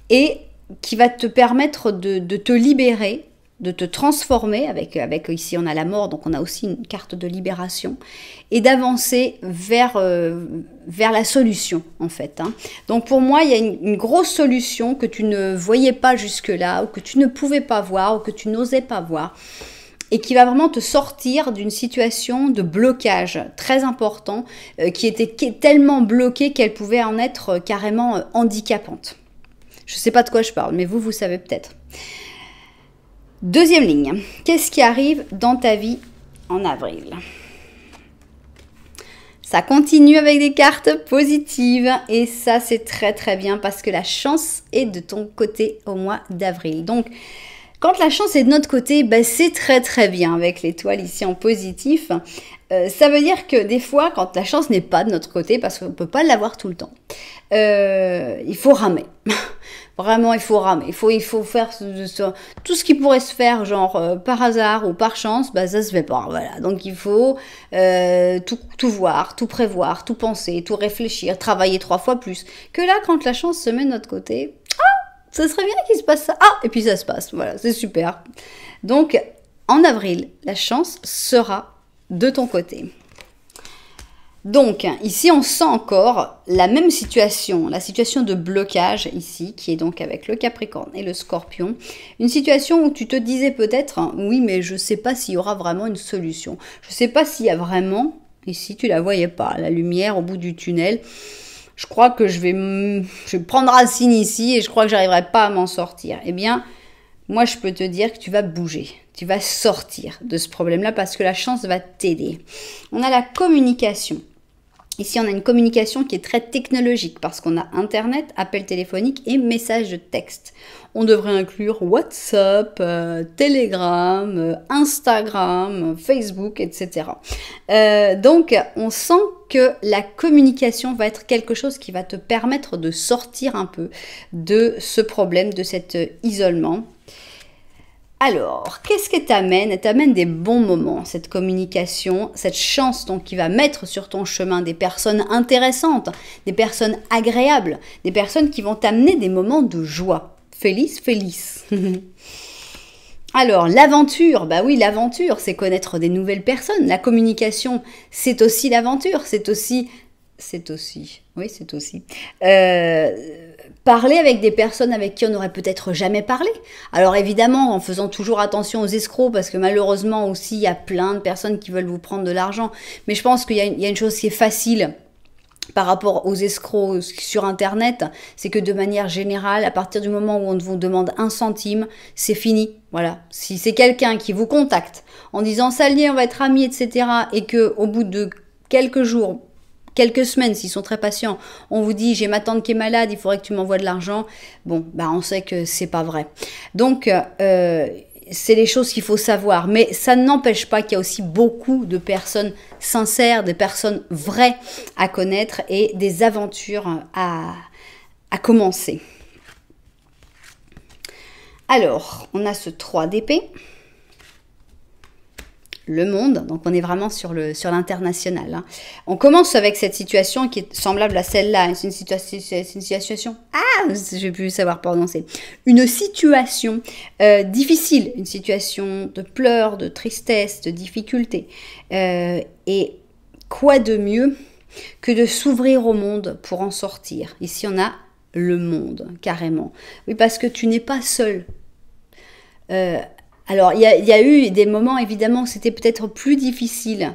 et qui va te permettre de te libérer, de te transformer, avec ici on a la mort, donc on a aussi une carte de libération, et d'avancer vers la solution, en fait. Hein. Donc pour moi, il y a une grosse solution que tu ne voyais pas jusque-là, ou que tu ne pouvais pas voir, ou que tu n'osais pas voir, et qui va vraiment te sortir d'une situation de blocage très important, qui était tellement bloquée qu'elle pouvait en être carrément handicapante. Je ne sais pas de quoi je parle, mais vous savez peut-être. Deuxième ligne, qu'est-ce qui arrive dans ta vie en avril? Ça continue avec des cartes positives, et ça c'est très très bien parce que la chance est de ton côté au mois d'avril. Donc, quand la chance est de notre côté, ben c'est très très bien avec l'étoile ici en positif. Ça veut dire que des fois, quand la chance n'est pas de notre côté, parce qu'on ne peut pas l'avoir tout le temps, il faut ramer. Vraiment, il faut ramer. Il faut faire tout ce qui pourrait se faire, genre par hasard ou par chance, bah ça se fait pas. Voilà. Donc il faut tout voir, tout prévoir, tout penser, tout réfléchir, travailler 3 fois plus. Que là, quand la chance se met de notre côté, ça serait bien qu'il se passe ça. Ah, et puis ça se passe. Voilà, c'est super. Donc, en avril, la chance sera de ton côté. Donc, ici, on sent encore la même situation, la situation de blocage ici, qui est donc avec le Capricorne et le Scorpion. Une situation où tu te disais peut-être, oui, mais je ne sais pas s'il y aura vraiment une solution. Je ne sais pas s'il y a vraiment, ici, tu ne la voyais pas, la lumière au bout du tunnel. Je crois que je vais prendre racine ici et je crois que j'arriverai pas à m'en sortir. Eh bien, moi, je peux te dire que tu vas bouger. Tu vas sortir de ce problème-là parce que la chance va t'aider. On a la communication. Ici, on a une communication qui est très technologique parce qu'on a Internet, appel téléphonique et message de texte. On devrait inclure WhatsApp, Telegram, Instagram, Facebook, etc. Donc, on sent que la communication va être quelque chose qui va te permettre de sortir un peu de ce problème, de cet isolement. Alors, qu'est-ce que t'amène? Elle t'amène des bons moments, cette communication, cette chance donc qui va mettre sur ton chemin des personnes intéressantes, des personnes agréables, des personnes qui vont t'amener des moments de joie. Feliz, feliz. Alors, l'aventure, bah oui, l'aventure, c'est connaître des nouvelles personnes. La communication, c'est aussi l'aventure, c'est aussi... parler avec des personnes avec qui on n'aurait peut-être jamais parlé. Alors évidemment, en faisant toujours attention aux escrocs, parce que malheureusement aussi, il y a plein de personnes qui veulent vous prendre de l'argent. Mais je pense qu'il y a une chose qui est facile par rapport aux escrocs sur Internet, c'est que de manière générale, à partir du moment où on vous demande 1 centime, c'est fini. Voilà. Si c'est quelqu'un qui vous contacte en disant « Salut, on va être amis, etc. » et qu'au bout de quelques jours, quelques semaines, s'ils sont très patients, on vous dit « j'ai ma tante qui est malade, il faudrait que tu m'envoies de l'argent », bon, bah on sait que c'est pas vrai. Donc, c'est les choses qu'il faut savoir. Mais ça n'empêche pas qu'il y a aussi beaucoup de personnes sincères, des personnes vraies à connaître et des aventures à commencer. Alors, on a ce 3 d'épée. Le monde, donc on est vraiment sur l'international. Hein. On commence avec cette situation qui est semblable à celle-là. C'est une situation... Ah, je vais plus savoir prononcer. Une situation difficile, une situation de pleurs, de tristesse, de difficulté. Et quoi de mieux que de s'ouvrir au monde pour en sortir. Ici, on a le monde, carrément. Oui, parce que tu n'es pas seul. Alors, il y a eu des moments, évidemment, où c'était peut-être plus difficile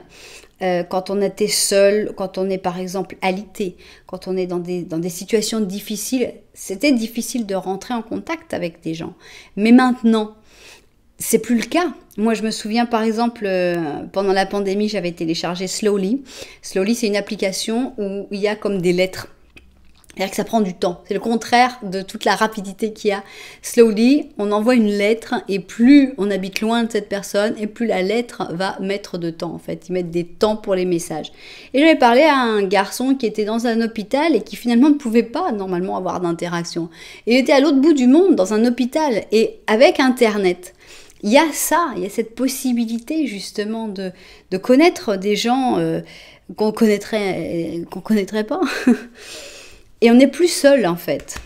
quand on était seul, quand on est, par exemple, alité, quand on est dans des situations difficiles. C'était difficile de rentrer en contact avec des gens. Mais maintenant, c'est plus le cas. Moi, je me souviens, par exemple, pendant la pandémie, j'avais téléchargé Slowly. Slowly, c'est une application où il y a comme des lettres. C'est-à-dire que ça prend du temps. C'est le contraire de toute la rapidité qu'il y a. Slowly, on envoie une lettre et plus on habite loin de cette personne et plus la lettre va mettre de temps en fait. Ils mettent des temps pour les messages. Et j'avais parlé à un garçon qui était dans un hôpital et qui finalement ne pouvait pas normalement avoir d'interaction. Il était à l'autre bout du monde dans un hôpital et avec Internet. Il y a ça, il y a cette possibilité justement de connaître des gens qu'on connaîtrait pas. Et on n'est plus seul en fait.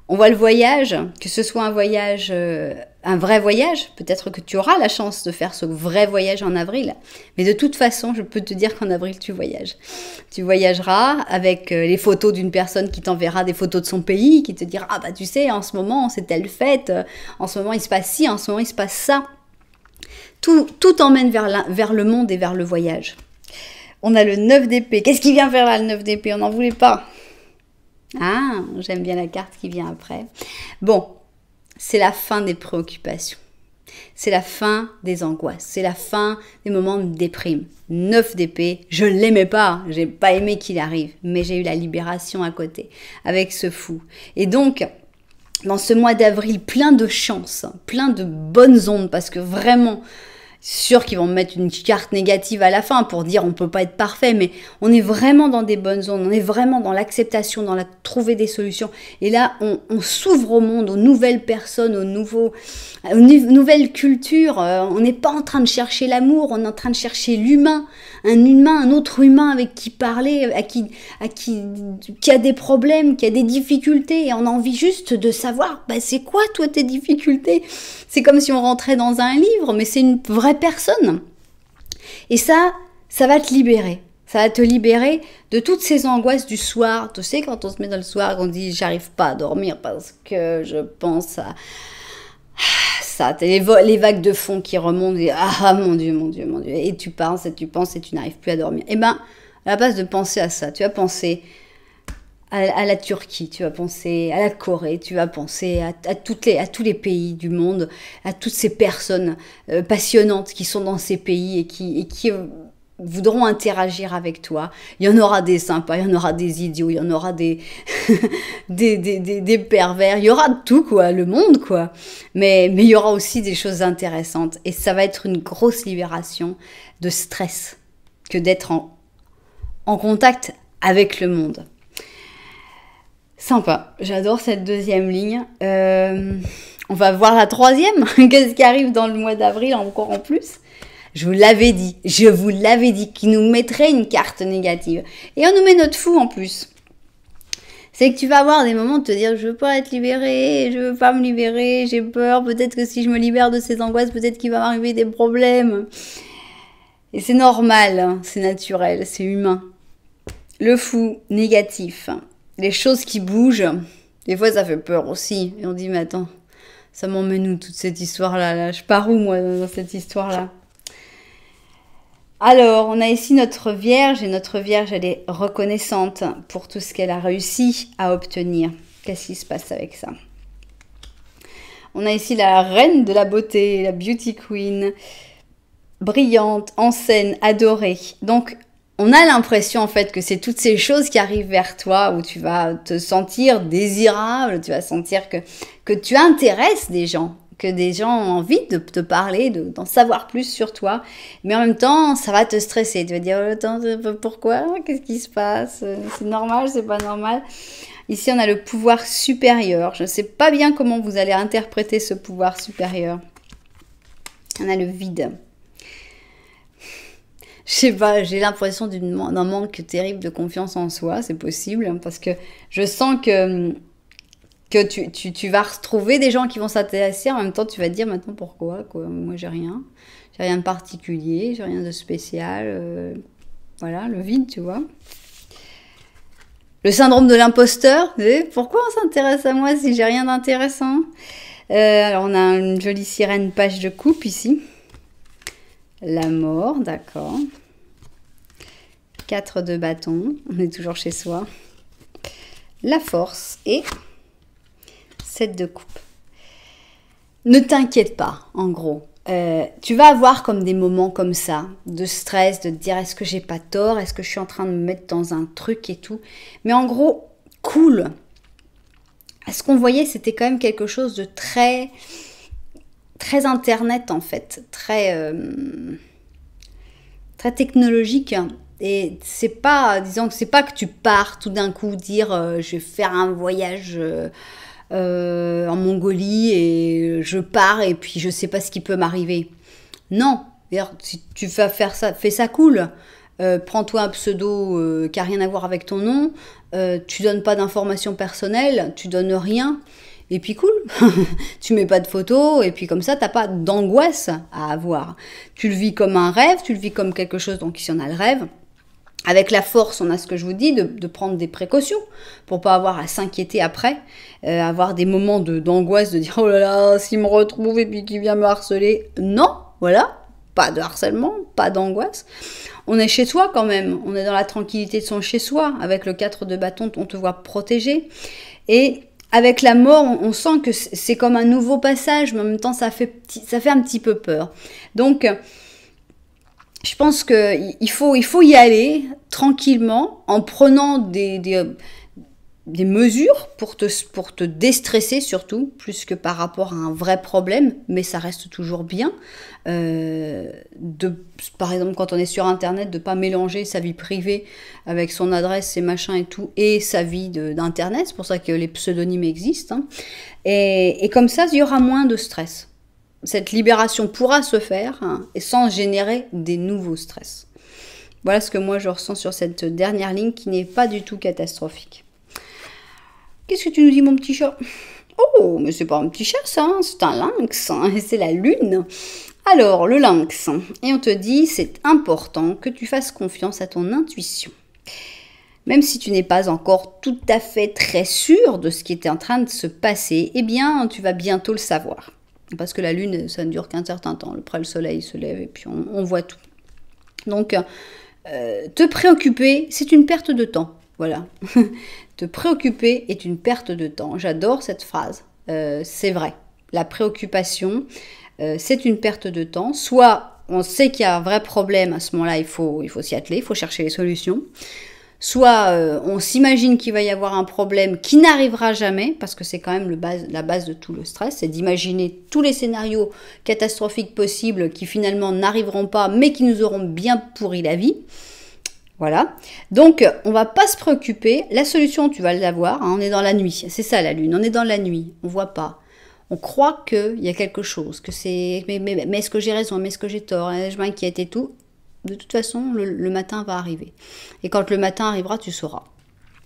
On voit le voyage, que ce soit un vrai voyage, peut-être que tu auras la chance de faire ce vrai voyage en avril, mais de toute façon, je peux te dire qu'en avril, tu voyages. Tu voyageras avec les photos d'une personne qui t'enverra des photos de son pays, qui te dira « Ah bah tu sais, en ce moment, c'est telle fête, en ce moment, il se passe ci, en ce moment, il se passe ça. » Tout emmène vers le monde et vers le voyage. On a le 9 d'épée. Qu'est-ce qui vient faire là, le 9 d'épée? On n'en voulait pas. Ah, j'aime bien la carte qui vient après. Bon, c'est la fin des préoccupations. C'est la fin des angoisses. C'est la fin des moments de déprime. 9 d'épée, je ne l'aimais pas. J'ai pas aimé qu'il arrive. Mais j'ai eu la libération à côté, avec ce fou. Et donc, dans ce mois d'avril, plein de chance, plein de bonnes ondes, parce que vraiment... Sûr qu'ils vont mettre une carte négative à la fin pour dire on peut pas être parfait, mais on est vraiment dans des bonnes zones, on est vraiment dans l'acceptation, dans la trouver des solutions. Et là, on s'ouvre au monde, aux nouvelles personnes, aux nouvelles cultures. On n'est pas en train de chercher l'amour, on est en train de chercher l'humain, un autre humain avec qui parler, qui a des problèmes, qui a des difficultés, et on a envie juste de savoir, bah c'est quoi toi tes difficultés? C'est comme si on rentrait dans un livre, mais c'est une vraie personne. Et ça va te libérer. Ça va te libérer de toutes ces angoisses du soir. Tu sais, quand on se met dans le soir, on dit « j'arrive pas à dormir parce que je pense à ça ». T'as les vagues de fond qui remontent et « ah mon Dieu, mon Dieu, mon Dieu ». Et tu penses et tu penses et tu n'arrives plus à dormir. Eh ben, à la base de penser à ça, tu vas penser à la Turquie, tu vas penser à la Corée, tu vas penser à tous les pays du monde, à toutes ces personnes passionnantes qui sont dans ces pays et qui voudront interagir avec toi. Il y en aura des sympas, il y en aura des idiots, il y en aura des pervers, il y aura de tout quoi, le monde quoi. Mais il y aura aussi des choses intéressantes et ça va être une grosse libération de stress que d'être en contact avec le monde. Sympa, j'adore cette deuxième ligne. On va voir la troisième. Qu'est-ce qui arrive dans le mois d'avril encore en plus? Je vous l'avais dit, qu'il nous mettrait une carte négative. Et on nous met notre fou en plus. C'est que tu vas avoir des moments de te dire, je veux pas être libérée, je veux pas me libérer, j'ai peur, peut-être que si je me libère de ces angoisses, peut-être qu'il va m'arriver des problèmes. Et c'est normal, hein, c'est naturel, c'est humain. Le fou négatif. Les choses qui bougent, des fois ça fait peur aussi. Et on dit, mais attends, ça m'emmène où toute cette histoire-là là? Je pars où moi dans cette histoire-là? Alors, on a ici notre Vierge, et notre Vierge, elle est reconnaissante pour tout ce qu'elle a réussi à obtenir. Qu'est-ce qui se passe avec ça? On a ici la reine de la beauté, la beauty queen, brillante, en scène, adorée. Donc, on a l'impression en fait que c'est toutes ces choses qui arrivent vers toi où tu vas te sentir désirable, tu vas sentir que tu intéresses des gens, que des gens ont envie de te parler, d'en savoir plus sur toi. Mais en même temps, ça va te stresser. Tu vas dire, oh, attends, pourquoi? Qu'est-ce qui se passe? C'est normal, c'est pas normal? Ici, on a le pouvoir supérieur. Je ne sais pas bien comment vous allez interpréter ce pouvoir supérieur. On a le vide. Je sais pas, j'ai l'impression d'un manque terrible de confiance en soi. C'est possible, hein, parce que je sens que tu vas retrouver des gens qui vont s'intéresser. En même temps, tu vas te dire maintenant pourquoi, quoi. Moi, j'ai rien. J'ai rien de particulier, j'ai rien de spécial. Voilà, le vide, tu vois. Le syndrome de l'imposteur. Pourquoi on s'intéresse à moi si j'ai rien d'intéressant? Alors, on a une jolie sirène page de coupe ici. La mort, d'accord. 4 de bâton. On est toujours chez soi. La force et 7 de coupe. Ne t'inquiète pas, en gros. Tu vas avoir comme des moments comme ça, de stress, de te dire est-ce que j'ai pas tort, est-ce que je suis en train de me mettre dans un truc et tout. Mais en gros, cool. Ce qu'on voyait, c'était quand même quelque chose de très internet en fait, très technologique. Et c'est pas, disons que c'est pas que tu pars tout d'un coup dire je vais faire un voyage en Mongolie et je pars et puis je sais pas ce qui peut m'arriver. Non, si tu vas faire ça, fais ça cool. Prends-toi un pseudo qui n'a rien à voir avec ton nom. Tu donnes pas d'informations personnelles, tu donnes rien. Et puis cool, tu mets pas de photos et puis comme ça, t'as pas d'angoisse à avoir. Tu le vis comme un rêve, tu le vis comme quelque chose, donc ici on a le rêve. Avec la force, on a ce que je vous dis, de prendre des précautions pour pas avoir à s'inquiéter après, avoir des moments d'angoisse, de dire oh là là, s'il me retrouve et puis qu'il vient me harceler. Non, voilà, pas de harcèlement, pas d'angoisse. On est chez soi quand même, on est dans la tranquillité de son chez soi. Avec le 4 de bâton, on te voit protégé. Et avec la mort, on sent que c'est comme un nouveau passage, mais en même temps, ça fait un petit peu peur. Donc, je pense qu'il faut y aller tranquillement, en prenant des mesures pour te déstresser surtout, plus que par rapport à un vrai problème, mais ça reste toujours bien. Par exemple, quand on est sur Internet, de ne pas mélanger sa vie privée avec son adresse, ses machins et tout, et sa vie d'Internet. C'est pour ça que les pseudonymes existent. Hein. Et comme ça, il y aura moins de stress. Cette libération pourra se faire hein, et sans générer des nouveaux stress. Voilà ce que moi je ressens sur cette dernière ligne qui n'est pas du tout catastrophique. Qu'est-ce que tu nous dis, mon petit chat? Oh, mais c'est pas un petit chat, ça, hein, c'est un lynx, hein, c'est la lune. Alors, le lynx, et on te dit, c'est important que tu fasses confiance à ton intuition. Même si tu n'es pas encore tout à fait très sûr de ce qui est en train de se passer, eh bien, tu vas bientôt le savoir. Parce que la lune, ça ne dure qu'un certain temps. Après, le soleil se lève et puis on voit tout. Donc, te préoccuper, c'est une perte de temps. Voilà. Te préoccuper est une perte de temps. J'adore cette phrase. C'est vrai. La préoccupation, c'est une perte de temps. Soit on sait qu'il y a un vrai problème, à ce moment-là, il faut s'y atteler, il faut chercher les solutions. Soit on s'imagine qu'il va y avoir un problème qui n'arrivera jamais, parce que c'est quand même la base de tout le stress, c'est d'imaginer tous les scénarios catastrophiques possibles qui finalement n'arriveront pas, mais qui nous auront bien pourri la vie. Voilà. Donc, on va pas se préoccuper. La solution, tu vas l'avoir. Hein, on est dans la nuit. C'est ça la lune. On est dans la nuit. On voit pas. On croit qu'il y a quelque chose. Que c'est. Mais est-ce que j'ai raison? Mais est-ce que j'ai tort? Je m'inquiète et tout. De toute façon, le matin va arriver. Et quand le matin arrivera, tu sauras.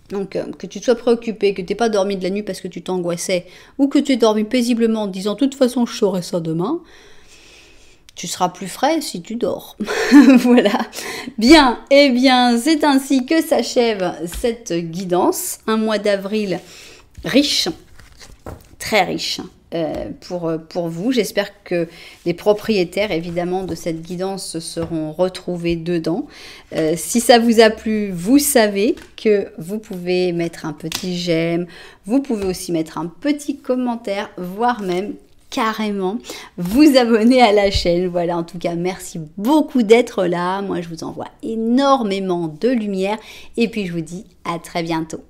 Donc, que tu te sois préoccupé, que tu n'aies pas dormi de la nuit parce que tu t'angoissais, ou que tu aies dormi paisiblement en te disant « de toute façon, je saurai ça demain », tu seras plus frais si tu dors. Voilà. Bien, eh bien, c'est ainsi que s'achève cette guidance. Un mois d'avril riche, très riche. Pour vous. J'espère que les propriétaires, évidemment, de cette guidance seront retrouvés dedans. Si ça vous a plu, vous savez que vous pouvez mettre un petit j'aime, vous pouvez aussi mettre un petit commentaire, voire même carrément vous abonner à la chaîne. Voilà, en tout cas, merci beaucoup d'être là. Moi, je vous envoie énormément de lumière et puis je vous dis à très bientôt.